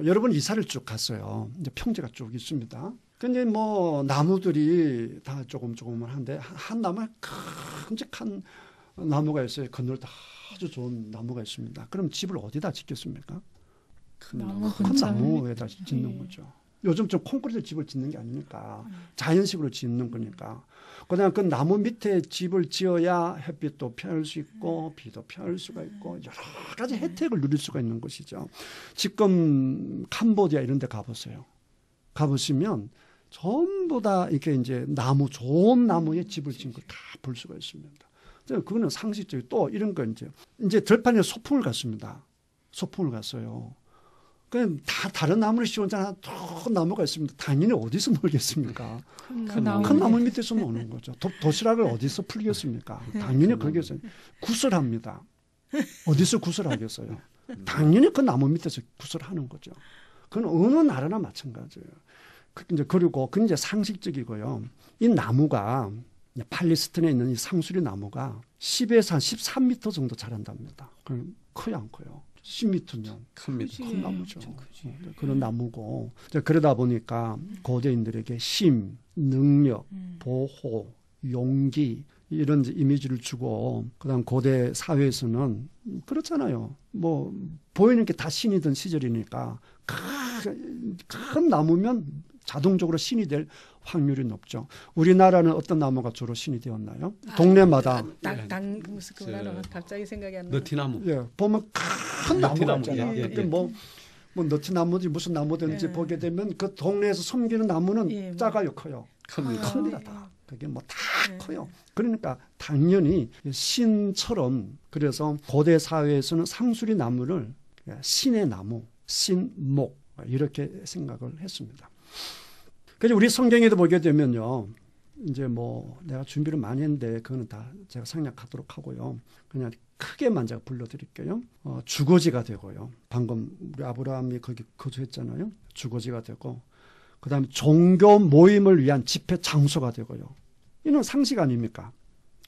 여러분 이사를 쭉 갔어요. 이제 평지가 쭉 있습니다. 근데 뭐 나무들이 다 조금은 한데 한 나무에 큼직한 나무가 있어요. 건널 때 아주 좋은 나무가 있습니다. 그럼 집을 어디다 짓겠습니까? 큰 나무에다 짓는 거죠. 요즘 좀 콘크리트 집을 짓는 게 아니니까 자연식으로 짓는 거니까. 그다음 그 나무 밑에 집을 지어야 햇빛도 피할 수 있고 비도 피할 수가 있고 여러 가지 혜택을 누릴 수가 있는 것이죠. 지금 캄보디아 이런 데 가보세요. 가보시면 전부 다 이렇게 이제 나무, 좋은 나무에 집을 지은 걸 다 볼 수가 있습니다. 그거는 상식적이고 또 이런 거 이제 들판에 소풍을 갔습니다. 소풍을 갔어요. 그냥 다 다른 나무를 씌웠잖아. 큰 나무가 있습니다. 당연히 어디서 놀겠습니까? 큰 나무 밑에서 노는 거죠. 도시락을 어디서 풀겠습니까? 당연히 거기서 구슬합니다. 어디서 구슬하겠어요? 당연히 그 나무 밑에서 구슬하는 거죠. 그건 어느 나라나 마찬가지예요. 그리고 그건 이제 상식적이고요. 이 나무가 팔레스타인에 있는 이 상수리 나무가 10에서 한 13m 정도 자란답니다. 그럼 커요, 안 커요? 10m면 큰 나무죠. 그런 나무고, 그러다 보니까 고대인들에게 힘, 능력, 보호, 용기 이런 이미지를 주고, 그다음 고대 사회에서는 그렇잖아요. 뭐 보이는 게 다 신이던 시절이니까 큰 나무면 자동적으로 신이 될 확률이 높죠. 우리나라는 어떤 나무가 주로 신이 되었나요? 동네마다 무슨 그 나라 갑자기 생각이 안 나. 너티나무. 예, 보면 큰 나무가 있잖아요. 예. 뭐 너티나무지 무슨 나무든지 예. 보게 되면 그 동네에서 섬기는 나무는 예, 작아요, 커요. 큽니다, 다. 그게 뭐 다 예. 커요. 그러니까 당연히 신처럼, 그래서 고대 사회에서는 상수리 나무를 신의 나무, 신목 이렇게 생각을 했습니다. 그래서 우리 성경에도 보게 되면요, 이제 뭐 내가 준비를 많이 했는데 그거는 다 제가 생략하도록 하고요. 그냥 크게만 제가 불러드릴게요. 주거지가 되고요. 방금 우리 아브라함이 거기 거주했잖아요. 주거지가 되고, 그다음에 종교 모임을 위한 집회 장소가 되고요. 이는 상식 아닙니까?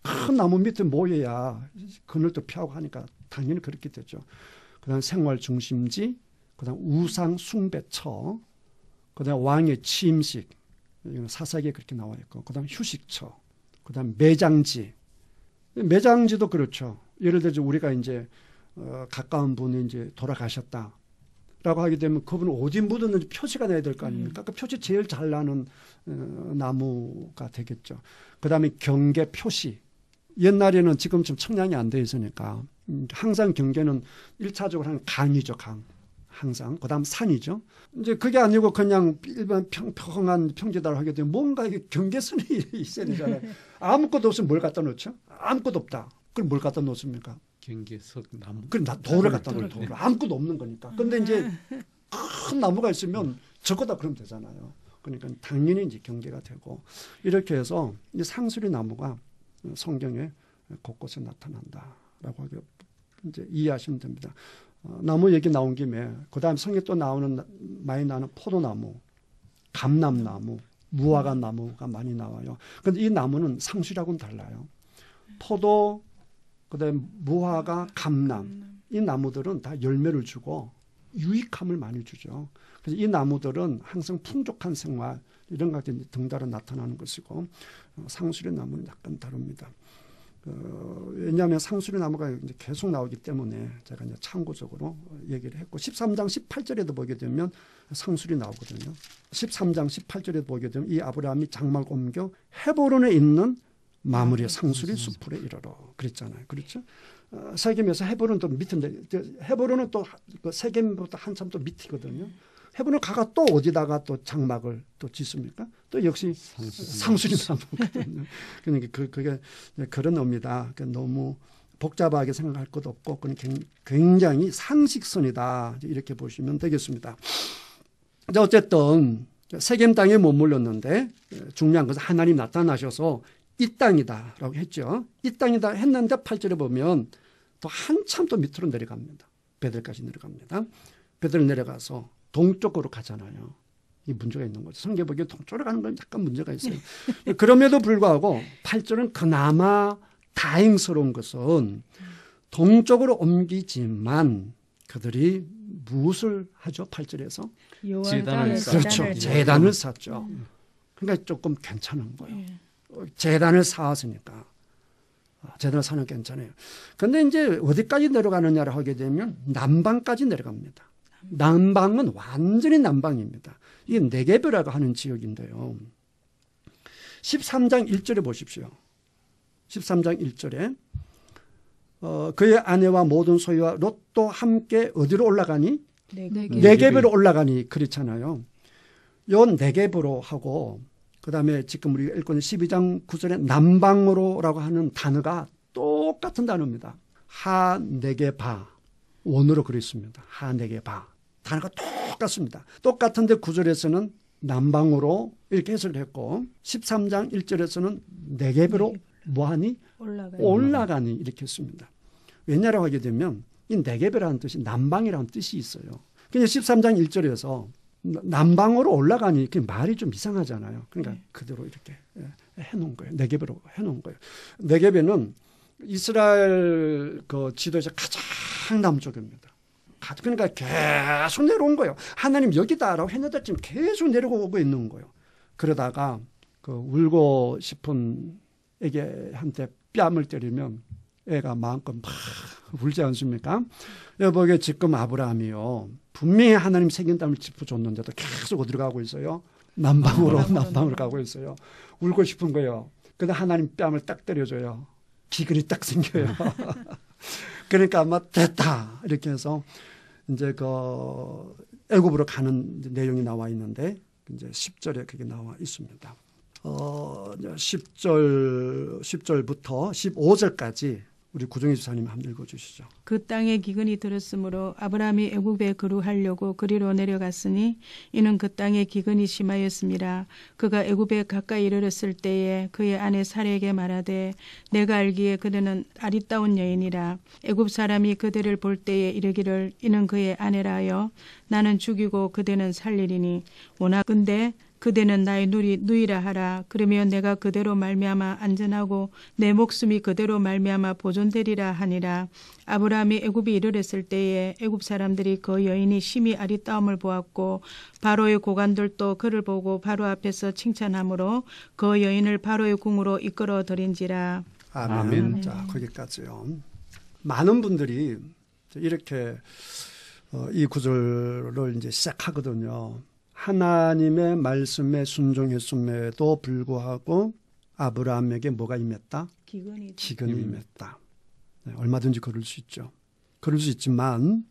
큰 나무 밑에 모여야 그늘도 피하고 하니까 당연히 그렇게 되죠. 그다음 생활 중심지, 그다음 우상 숭배처, 그다음 왕의 취임식, 이건 사사기에 그렇게 나와 있고, 그다음 휴식처, 그다음 매장지도 그렇죠. 예를 들어서 우리가 이제 가까운 분이 이제 돌아가셨다라고 하게 되면 그분은 어디 묻었는지 표시가 나야 될 거 아닙니까? 그 표시 제일 잘 나는 나무가 되겠죠. 그다음에 경계 표시. 옛날에는 지금쯤 청량이 안 돼 있으니까 항상 경계는 1차적으로 하는 강이죠, 강. 항상. 그다음 산이죠. 이제 그게 아니고 그냥 일반 평평한 평지다를 하게 되면 뭔가 이게 경계선이 있어야 되잖아요. 아무것도 없으면 뭘 갖다 놓죠? 아무것도 없다. 그럼 뭘 갖다 놓습니까? 경계석 나무. 그럼 돌을 갖다 놓을 돌을. 아무것도 없는 거니까. 근데 이제 큰 나무가 있으면 저거다 그러면 되잖아요. 그러니까 당연히 이제 경계가 되고, 이렇게 해서 이 상수리 나무가 성경에 곳곳에 나타난다라고 하게 이제 이해하시면 됩니다. 나무 얘기 나온 김에 그다음 성경에 또 많이 나오는 포도나무, 감람나무, 무화과 나무가 많이 나와요. 그런데 이 나무는 상수리하고는 달라요. 포도, 그다음에 무화과, 감람, 이 나무들은 다 열매를 주고 유익함을 많이 주죠. 그래서 이 나무들은 항상 풍족한 생활 이런 것들이 등달아 나타나는 것이고, 상수리 나무는 약간 다릅니다. 왜냐하면 상수리 나무가 이제 계속 나오기 때문에 제가 이제 참고적으로 얘기를 했고 13장 18절에도 보게 되면 상수리 나오거든요. 13장 18절에도 보게 되면 이 아브라함이 장막을 옮겨 헤브론에 있는 마므리의 상수리 숲으로 이르러 그랬잖아요. 그렇죠? 세겜에서 헤브론 또 밑인데 헤브론은 또 세겜보다 한참 또 밑이거든요. 헤브론 가가 또 어디다가 또 장막을 또 짓습니까? 또 역시 상수리 나무거든요. 그러니까 그게 그런 의미다. 그러니까 너무 복잡하게 생각할 것도 없고 그건 굉장히 상식선이다. 이렇게 보시면 되겠습니다. 어쨌든 세겜 땅에 머물렀는데 중요한 것은 하나님 나타나셔서 이 땅이다라고 했죠. 이 땅이다 했는데 8절에 보면 또 한참 또 밑으로 내려갑니다. 베델까지 내려갑니다. 베델 내려가서 동쪽으로 가잖아요. 이 문제가 있는 거죠. 성경 보기에 동쪽으로 가는 건 약간 문제가 있어요. 그럼에도 불구하고 8절은 그나마 다행스러운 것은 동쪽으로 옮기지만 그들이 무엇을 하죠? 8절에서 제단을 그렇죠. 제단을 쌓죠. 그러니까 조금 괜찮은 거예요. 제단을 쌓았으니까. 제단을 쌓는 괜찮아요. 그런데 이제 어디까지 내려가느냐를 하게 되면 남방까지 내려갑니다. 남방은 완전히 남방입니다. 이게 네게브라고 하는 지역인데요. 13장 1절에 보십시오. 13장 1절에 그의 아내와 모든 소유와 롯도 함께 어디로 올라가니? 네게브로 올라가니 그렇잖아요. 요 네게브로 하고 그다음에 지금 우리가 읽고 있는 12장 9절에 남방으로라고 하는 단어가 똑같은 단어입니다. 하네게바 원어로 그랬습니다. 하네게바 단어가 똑같습니다. 똑같은데 9절에서는 남방으로 이렇게 해석을 했고 13장 1절에서는 네게브로 뭐하니? 올라가니 이렇게 했습니다. 왜냐라고 하게 되면 이 네게브라는 뜻이 남방이라는 뜻이 있어요. 그냥 13장 1절에서 남방으로 올라가니 그 말이 좀 이상하잖아요. 그러니까 그대로 이렇게 해놓은 거예요. 네게브로 해놓은 거예요. 네게브는 이스라엘 그 지도에서 가장 남쪽입니다. 그러니까 계속 내려온 거예요. 하나님 여기다라고 했는데 지금 계속 내려오고 있는 거예요. 그러다가 그 울고 싶은 애기한테 뺨을 때리면 애가 마음껏 막 울지 않습니까? 여보게 지금 아브라함이요. 분명히 하나님 생긴 땅을 짚어줬는데도 계속 어디로 가고 있어요? 남방으로 가고 있어요. 울고 싶은 거예요. 근데 하나님 뺨을 딱 때려줘요. 기근이 딱 생겨요. 그러니까 아마 됐다. 이렇게 해서 이제 그 애굽으로 가는 내용이 나와 있는데 이제 10절에 그게 나와 있습니다. 10절부터 15절까지 우리 구정희 주사님 한번 읽어주시죠. 그 땅에 기근이 들었으므로 아브라함이 애굽에 거류하려고 그리로 내려갔으니 이는 그 땅에 기근이 심하였습니다. 그가 애굽에 가까이 이르렀을 때에 그의 아내 사례에게 말하되 내가 알기에 그대는 아리따운 여인이라. 애굽 사람이 그대를 볼 때에 이르기를 이는 그의 아내라 하여 나는 죽이고 그대는 살리리니 원하건대 그대는 나의 누이라 하라. 그러면 내가 그대로 말미암아 안전하고 내 목숨이 그대로 말미암아 보존되리라 하니라. 아브라함이 애굽에 이르렀을 때에 애굽 사람들이 그 여인이 심히 아리따움을 보았고 바로의 고관들도 그를 보고 바로 앞에서 칭찬하므로 그 여인을 바로의 궁으로 이끌어 들인지라. 아멘. 자, 거기까지요. 많은 분들이 이렇게 이 구절을 이제 시작하거든요. 하나님의 말씀에 순종했음에도 불구하고 아브라함에게 뭐가 임했다? 기근이 임했다. 네, 얼마든지 그럴 수 있죠. 그럴 수 있지만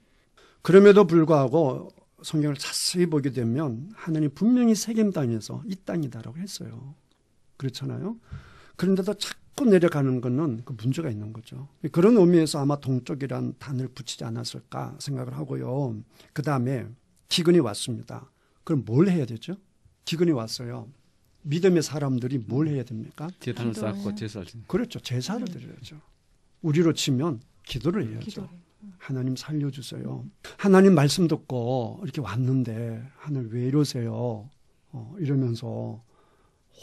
그럼에도 불구하고 성경을 자세히 보게 되면 하나님 분명히 세겜 땅에서 이 땅이다라고 했어요. 그렇잖아요. 그런데도 자꾸 내려가는 것은 그 문제가 있는 거죠. 그런 의미에서 아마 동쪽이란 단어를 붙이지 않았을까 생각을 하고요. 그다음에 기근이 왔습니다. 그럼 뭘 해야 되죠? 기근이 왔어요. 믿음의 사람들이 뭘 해야 됩니까? 제단을 쌓고 제사를 그렇죠. 제사를 드려야죠. 우리로 치면 기도를 해야죠. 하나님 살려주세요. 하나님 말씀 듣고 이렇게 왔는데 하나님 왜 이러세요? 이러면서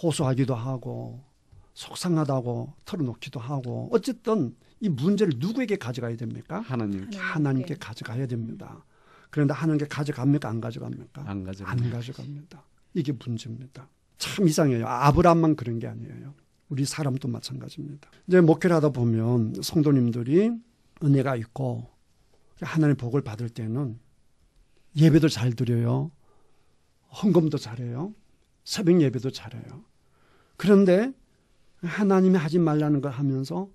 호소하기도 하고 속상하다고 털어놓기도 하고 어쨌든 이 문제를 누구에게 가져가야 됩니까? 하나님께 가져가야 됩니다. 그런데 하나님께 가져갑니까? 안 가져갑니까? 안 가져갑니다. 이게 문제입니다. 참 이상해요. 아브라함만 그런 게 아니에요. 우리 사람도 마찬가지입니다. 이제 목회를 하다 보면 성도님들이 은혜가 있고 하나님의 복을 받을 때는 예배도 잘 드려요. 헌금도 잘해요. 새벽 예배도 잘해요. 그런데 하나님이 하지 말라는 걸 하면서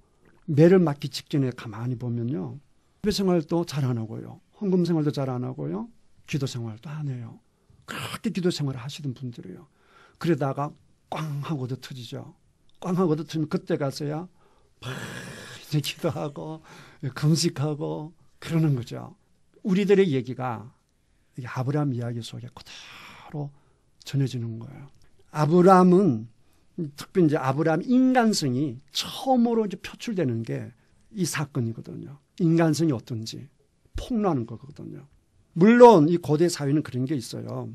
매를 맞기 직전에 가만히 보면요. 예배 생활도 잘 안 하고요. 헌금 생활도 잘 안 하고요. 기도 생활도 안 해요. 그렇게 기도 생활을 하시던 분들이에요. 그러다가 꽝 하고도 터지죠. 꽝 하고도 터지면 그때 가서야 이제 기도하고 금식하고 그러는 거죠. 우리들의 얘기가 아브라함 이야기 속에 그대로 전해지는 거예요. 아브라함은 특히 이제 아브라함 인간성이 처음으로 이제 표출되는 게 이 사건이거든요. 인간성이 어떤지 폭로하는 거거든요. 물론 이 고대 사회는 그런 게 있어요.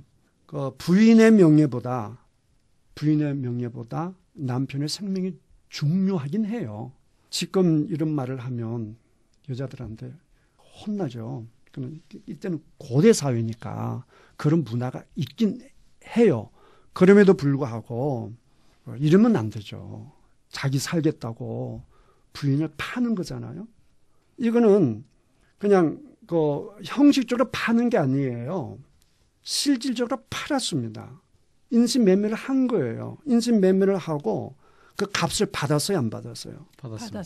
그 부인의 명예보다 남편의 생명이 중요하긴 해요. 지금 이런 말을 하면 여자들한테 혼나죠. 이때는 고대 사회니까 그런 문화가 있긴 해요. 그럼에도 불구하고 이러면 안 되죠. 자기 살겠다고 부인을 파는 거잖아요. 이거는 그냥 그 형식적으로 파는 게 아니에요. 실질적으로 팔았습니다. 인신매매를 한 거예요. 인신매매를 하고 그 값을 받았어요, 안 받았어요?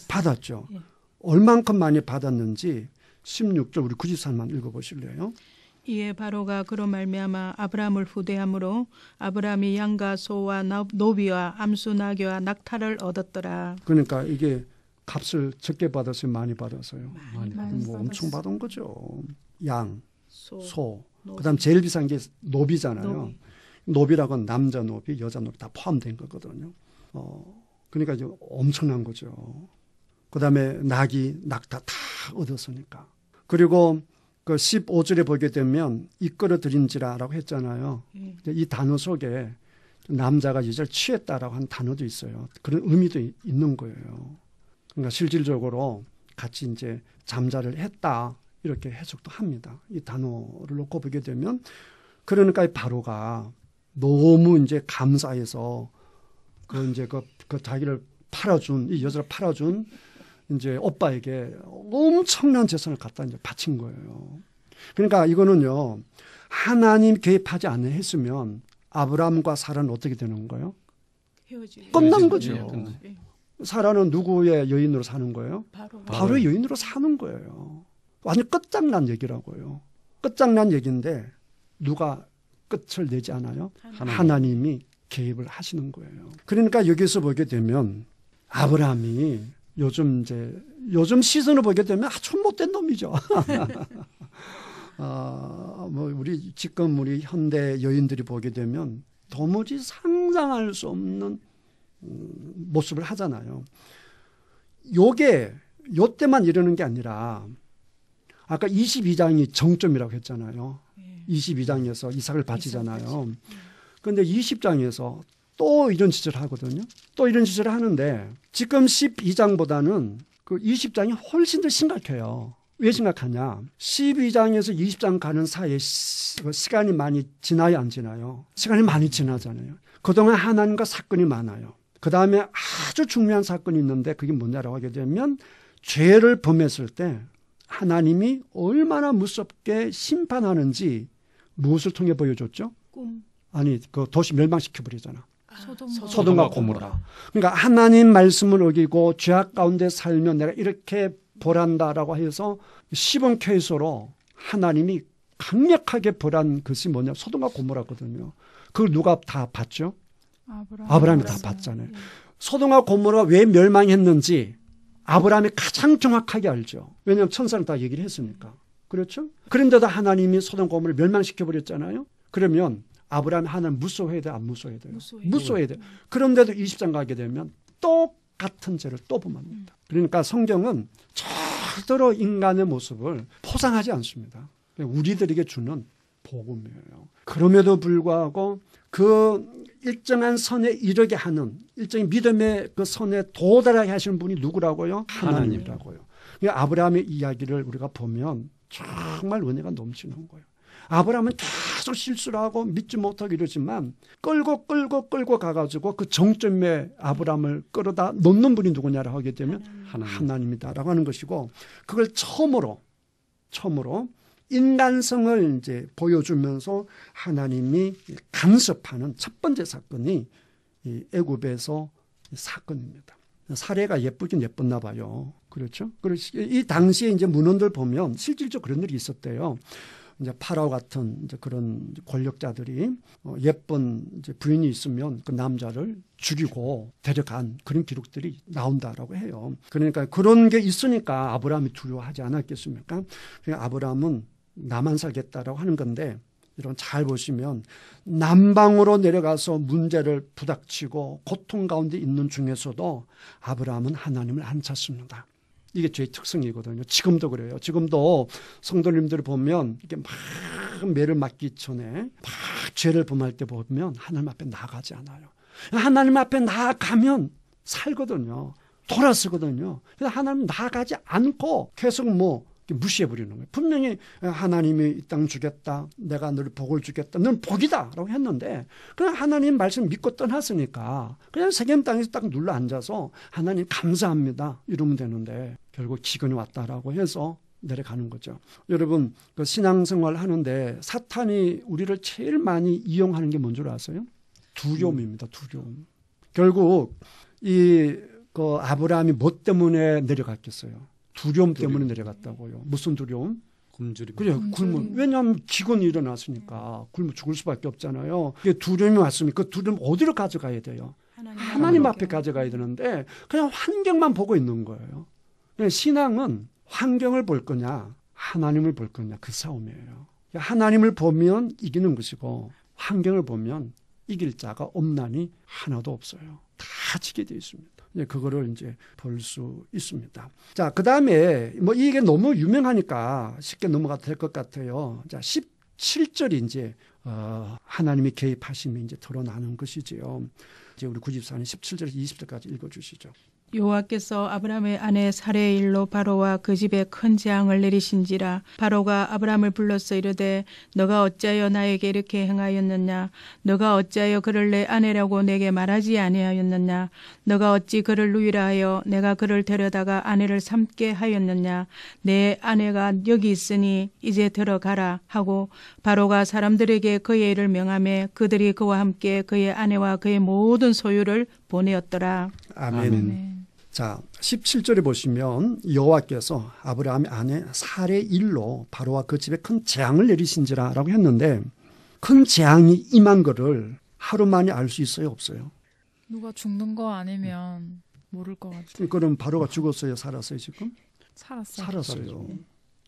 받았죠. 예. 얼만큼 많이 받았는지 16절 우리 93만 읽어보실래요? 이에 바로가 그로 말미암아 아브라함을 후대함으로 아브라함이 양과 소와 노비와 암수 나귀와 낙타를 얻었더라. 그러니까 이게 값을 적게 받았어요, 많이 받았어요? 많이 뭐 엄청 받은 거죠. 양, 소. 노비. 그다음 제일 비싼 게 노비잖아요. 노비. 노비라고 하면 남자 노비, 여자 노비 다 포함된 거거든요. 그러니까 이제 엄청난 거죠. 그다음에 낙이, 낙타 다 얻었으니까. 그리고 그 15절에 보게 되면 이끌어 들인지라라고 했잖아요. 이 단어 속에 남자가 이절 취했다라고 한 단어도 있어요. 그런 의미도 있는 거예요. 그러니까 실질적으로 같이 이제 잠자를 했다 이렇게 해석도 합니다. 이 단어를 놓고 보게 되면 그러니까 바로가 너무 이제 감사해서 그 자기를 팔아준 이 여자를 팔아준 이제 오빠에게 엄청난 재산을 갖다 이제 바친 거예요. 그러니까 이거는요 하나님 개입하지 않아 했으면 아브라함과 사라는 어떻게 되는 거예요? 끝난 거죠. 사라는 누구의 여인으로 사는 거예요? 바로의 여인으로 사는 거예요. 완전 끝장난 얘기라고요. 끝장난 얘기인데 누가 끝을 내지 않아요? 하나님이 개입을 하시는 거예요. 그러니까 여기서 보게 되면 아브라함이 요즘 시선을 보게 되면 아주 못된 놈이죠. 지금 우리 현대 여인들이 보게 되면 도무지 상상할 수 없는 모습을 하잖아요. 요때만 이러는 게 아니라 아까 22장이 정점이라고 했잖아요. 22장에서 이삭을 바치잖아요. 그런데 20장에서 또 이런 짓을 하거든요. 또 이런 짓을 하는데 지금 12장보다는 그 20장이 훨씬 더 심각해요. 왜 심각하냐? 12장에서 20장 가는 사이에 시간이 많이 지나요, 안 지나요? 시간이 많이 지나잖아요. 그동안 하나님과 사건이 많아요. 그 다음에 아주 중요한 사건이 있는데 그게 뭐냐라고 하게 되면 죄를 범했을 때 하나님이 얼마나 무섭게 심판하는지 무엇을 통해 보여줬죠? 아니, 그 도시 멸망시켜버리잖아. 소돔과 고모라. 그러니까 하나님 말씀을 어기고 죄악 가운데 살면 내가 이렇게 벌한다라고 해서 시범 케이스로 하나님이 강력하게 벌한 것이 뭐냐? 소돔과 고모라거든요. 그걸 누가 다 봤죠? 아브라함이 다 봤잖아요. 소돔과 고모라가 왜 멸망했는지 아브라함이 가장 정확하게 알죠. 왜냐하면 천사는 다 얘기를 했으니까. 그렇죠? 그런데도 하나님이 소돔과 고모라를 멸망시켜버렸잖아요. 그러면 아브라함이 하나님 무서워해야 돼? 안 무서워해야 돼요? 무서워해야 돼요. 그런데도 20장 가게 되면 똑같은 죄를 또 범합니다. 그러니까 성경은 절대로 인간의 모습을 포장하지 않습니다. 우리들에게 주는 복음이에요. 그럼에도 불구하고 그 일정한 선에 이르게 하는 일정한 믿음의 그 선에 도달하게 하시는 분이 누구라고요? 하나님이라고요. 아브라함의 이야기를 우리가 보면 정말 은혜가 넘치는 거예요. 아브라함은 계속 실수를 하고 믿지 못하고 이러지만 끌고 가가지고 그 정점에 아브라함을 끌어다 놓는 분이 누구냐라고 하게 되면 하나님이다라고 하는 것이고, 그걸 처음으로 인간성을 이제 보여주면서 하나님이 간섭하는 첫 번째 사건이 이 애굽에서 사건입니다. 사례가 예쁘긴 예뻤나 봐요. 그렇죠? 이 당시에 이제 문헌들 보면 실질적으로 그런 일이 있었대요. 이제 파라오 같은 이제 그런 권력자들이 예쁜 이제 부인이 있으면 그 남자를 죽이고 데려간 그런 기록들이 나온다라고 해요. 그러니까 그런 게 있으니까 아브라함이 두려워하지 않았겠습니까? 그러니까 아브라함은 나만 살겠다라고 하는 건데, 여러분 잘 보시면 남방으로 내려가서 문제를 부닥치고 고통 가운데 있는 중에서도 아브라함은 하나님을 안 찾습니다. 이게 죄의 특성이거든요. 지금도 그래요. 지금도 성도님들을 보면 이게 막 매를 맞기 전에 막 죄를 범할 때 보면 하나님 앞에 나아가지 않아요. 하나님 앞에 나아가면 살거든요. 돌아서거든요. 그래서 하나님 나아가지 않고 계속 무시해버리는 거예요. 분명히 하나님이 이 땅 주겠다, 내가 늘 복을 주겠다, 넌 복이다 라고 했는데, 그냥 하나님 말씀 믿고 떠났으니까 그냥 세겜 땅에서 딱 눌러 앉아서 하나님 감사합니다 이러면 되는데, 결국 기근이 왔다라고 해서 내려가는 거죠. 여러분, 그 신앙생활 하는데 사탄이 우리를 제일 많이 이용하는 게 뭔 줄 아세요? 두려움입니다. 두려움. 결국 그 아브라함이 뭐 때문에 내려갔겠어요? 두려움 때문에 내려갔다고요. 무슨 두려움? 굶주림. 그래, 왜냐하면 기근이 일어났으니까 굶어 죽을 수밖에 없잖아요. 두려움이 왔으면 그 두려움 어디로 가져가야 돼요? 하나님 앞에 가져가야 되는데 그냥 환경만 보고 있는 거예요. 신앙은 환경을 볼 거냐, 하나님을 볼 거냐, 그 싸움이에요. 하나님을 보면 이기는 것이고 환경을 보면 이길 자가 없나니 하나도 없어요. 다 지게 되어 있습니다. 그거를 이제 볼 수 있습니다. 자, 그 다음에 이게 너무 유명하니까 쉽게 넘어가도 될 것 같아요. 자, 17절이 이제 하나님이 개입하심이 이제 드러나는 것이지요. 이제 우리 구집사는 17절에서 20절까지 읽어주시죠. 여호와께서 아브라함의 아내 사레의 일로 바로와 그 집에 큰 재앙을 내리신지라. 바로가 아브라함을 불러서 이르되 너가 어찌하여 나에게 이렇게 행하였느냐? 너가 어찌하여 그를 내 아내라고 내게 말하지 아니하였느냐? 너가 어찌 그를 누이라 하여 내가 그를 데려다가 아내를 삼게 하였느냐? 내 아내가 여기 있으니 이제 들어가라 하고 바로가 사람들에게 그의 일을 명하매 그들이 그와 함께 그의 아내와 그의 모든 소유를 보내었더라. 아멘. 자, 17절에 보시면 여호와께서 아브라함의 아내 사레의 일로 바로와 그 집에 큰 재앙을 내리신지라 라고 했는데, 큰 재앙이 임한 거를 하루 만에 알 수 있어요, 없어요? 누가 죽는 거 아니면 모를 것 같아요. 그럼 바로가 죽었어요, 살았어요 지금? 살았어요.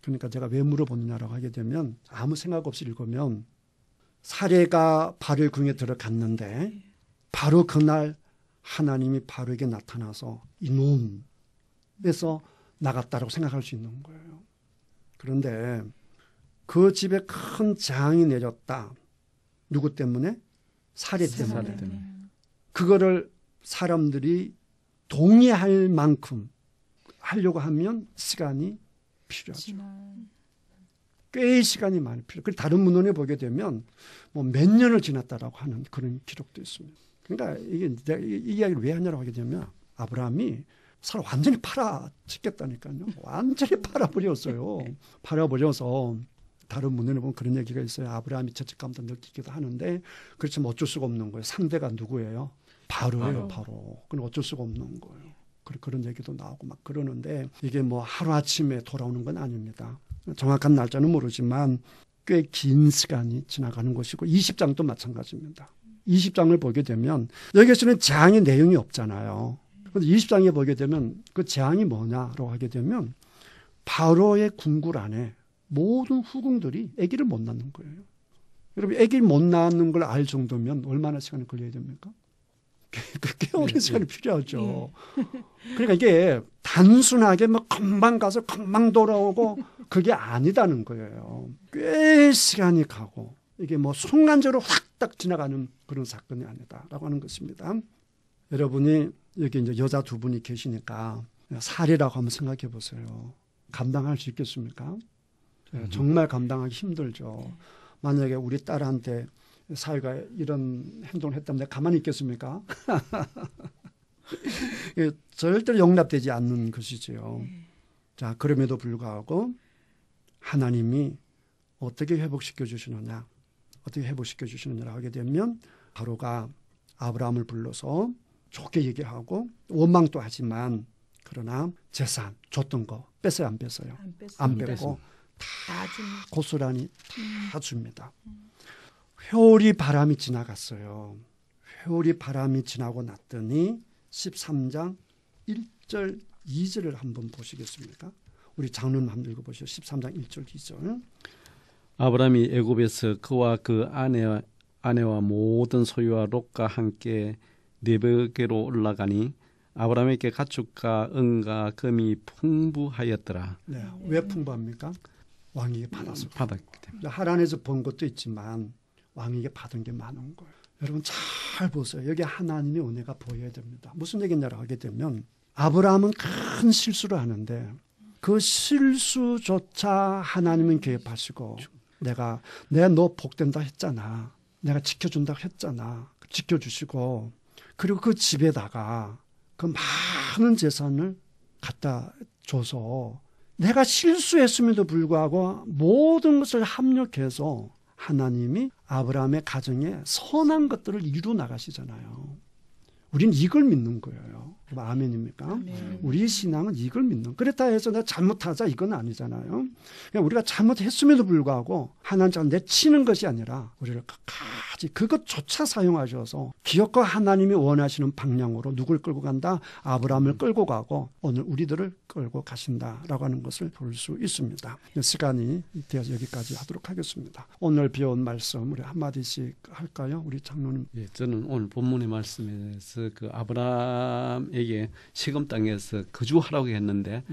그러니까 제가 왜 물어보느냐라고 하게 되면 아무 생각 없이 읽으면 사레가 바로의 궁에 들어갔는데 바로 그날 하나님이 바로에게 나타나서 이놈에서 나갔다라고 생각할 수 있는 거예요. 그런데 그 집에 큰 재앙이 내렸다. 누구 때문에? 사레 때문에. 그거를 사람들이 동의할 만큼 하려고 하면 시간이 필요하죠. 꽤 시간이 많이 필요해요. 다른 문헌에 보게 되면 몇 년을 지났다라고 하는 그런 기록도 있습니다. 그러니까 이 이야기를 왜 하냐고 하게 되면 아브라함이 서로 완전히 팔아치겠다니까요. 완전히 팔아버렸어요. 팔아버려서 다른 문헌에 보면 그런 얘기가 있어요. 아브라함이 죄책감도 느끼기도 하는데 그렇지만 어쩔 수가 없는 거예요. 상대가 누구예요? 바로예요. 바로. 그건 어쩔 수가 없는 거예요. 그런 얘기도 나오고 막 그러는데 이게 하루아침에 돌아오는 건 아닙니다. 정확한 날짜는 모르지만 꽤 긴 시간이 지나가는 것이고 20장도 마찬가지입니다. 20장을 보게 되면 여기에서는 재앙의 내용이 없잖아요. 그런데 20장에 보게 되면 그 재앙이 뭐냐라고 하게 되면 바로의 궁굴 안에 모든 후궁들이 아기를 못 낳는 거예요. 여러분 아기를 못 낳는 걸 알 정도면 얼마나 시간이 걸려야 됩니까? 꽤 오랜 시간이 필요하죠. 그러니까 이게 단순하게 금방 가서 금방 돌아오고 그게 아니다는 거예요. 꽤 시간이 가고 이게 순간적으로 확 딱 지나가는 그런 사건이 아니다라고 하는 것입니다. 여러분이 여기 이제 여자 두 분이 계시니까 살이라고 한번 생각해 보세요. 감당할 수 있겠습니까? 정말 감당하기 힘들죠. 만약에 우리 딸한테 사위가 이런 행동을 했다면 내가 가만히 있겠습니까? 절대로 용납되지 않는 것이지요. 자, 그럼에도 불구하고 하나님이 어떻게 회복시켜 주시느냐, 어떻게 회복시켜 주시느냐라고 하게 되면 바로가 아브라함을 불러서 좋게 얘기하고 원망도 하지만 그러나 재산 줬던 거 뺐어요, 안 뺐어요? 안 뺐고 다 고스란히 다 줍니다. 회오리 바람이 지나갔어요. 회오리 바람이 지나고 났더니 13장 1절 2절을 한번 보시겠습니까? 우리 장로님 한번 읽어보시죠. 13장 1절 2절. 아브라함이 애굽에서 그와 그 아내와 모든 소유와 롯과 함께 네베게로 올라가니 아브라함에게 가축과 은과 금이 풍부하였더라. 네, 왜 풍부합니까? 왕에게 받았기 때문에. 하란에서 번 것도 있지만 왕에게 받은 게 많은 거예요. 여러분 잘 보세요. 여기 하나님의 은혜가 보여야 됩니다. 무슨 얘기냐고 하게 되면 아브라함은 큰 실수를 하는데 그 실수조차 하나님은 개입하시고 내가 너 복된다 했잖아. 내가 지켜준다고 했잖아. 지켜주시고 그리고 그 집에다가 그 많은 재산을 갖다 줘서 내가 실수했음에도 불구하고 모든 것을 합력해서 하나님이 아브라함의 가정에 선한 것들을 이루 나가시잖아요. 우리는 이걸 믿는 거예요. 아멘입니까? 아멘. 우리 신앙은 이걸 믿는. 그렇다 해서 내가 잘못하자 이건 아니잖아요. 그냥 우리가 잘못했음에도 불구하고 하나님처럼 내치는 것이 아니라 우리를 끝까지 그것조차 사용하셔서 기업과 하나님이 원하시는 방향으로 누굴 끌고 간다? 아브라함을 끌고 가고 오늘 우리들을 끌고 가신다라고 하는 것을 볼 수 있습니다. 시간이 되어서 여기까지 하도록 하겠습니다. 오늘 배운 말씀 우리 한마디씩 할까요? 우리 장로님. 예, 저는 오늘 본문의 말씀에서 그 아브라함에게 시금 땅에서 거주하라고 했는데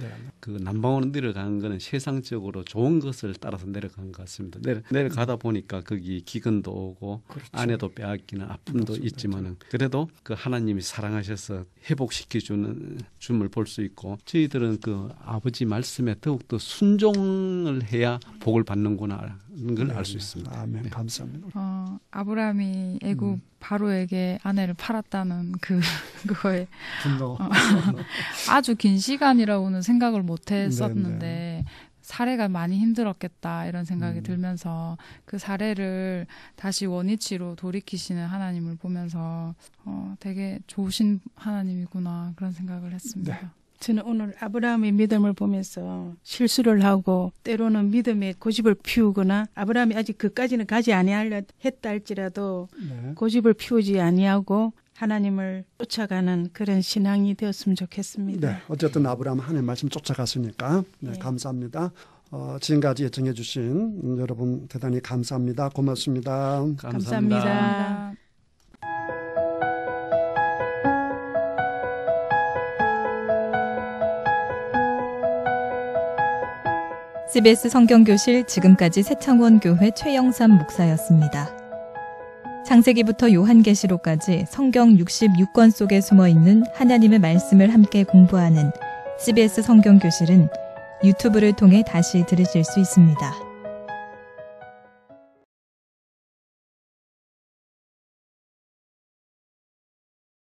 그 남방으로 내려가는 것은 세상적으로 좋은 것을 따라서 내려간 것 같습니다. 내려가다 보니까 거기 기근도 오고 그렇죠. 아내도 빼앗기는 아픔도 있지만은 그래도 그 하나님이 사랑하셔서 회복시켜주는 줌을 볼 수 있고 저희들은 그 아버지 말씀에 더욱더 순종을 해야 복을 받는구나 걸 알 수 있습니다. 아멘. 감사합니다. 아브라함이 애굽 바로에게 아내를 팔았다는 그거에 분노. 아주 긴 시간이라고는 생각을 못 했었는데 사례가 많이 힘들었겠다 이런 생각이 들면서 그 사례를 다시 원위치로 돌이키시는 하나님을 보면서 되게 좋으신 하나님이구나 그런 생각을 했습니다. 네. 저는 오늘 아브라함의 믿음을 보면서 실수를 하고 때로는 믿음의 고집을 피우거나 아브라함이 아직 그까지는 가지 아니했다 할지라도 고집을 피우지 아니하고 하나님을 쫓아가는 그런 신앙이 되었으면 좋겠습니다. 네, 어쨌든 아브라함 하나님 말씀 쫓아갔으니까 감사합니다. 지금까지 예청해 주신 여러분 대단히 감사합니다. 고맙습니다. 감사합니다. CBS 성경교실 지금까지 새창원교회 최영삼 목사였습니다. 창세기부터 요한계시록까지 성경 66권 속에 숨어있는 하나님의 말씀을 함께 공부하는 CBS 성경교실은 유튜브를 통해 다시 들으실 수 있습니다.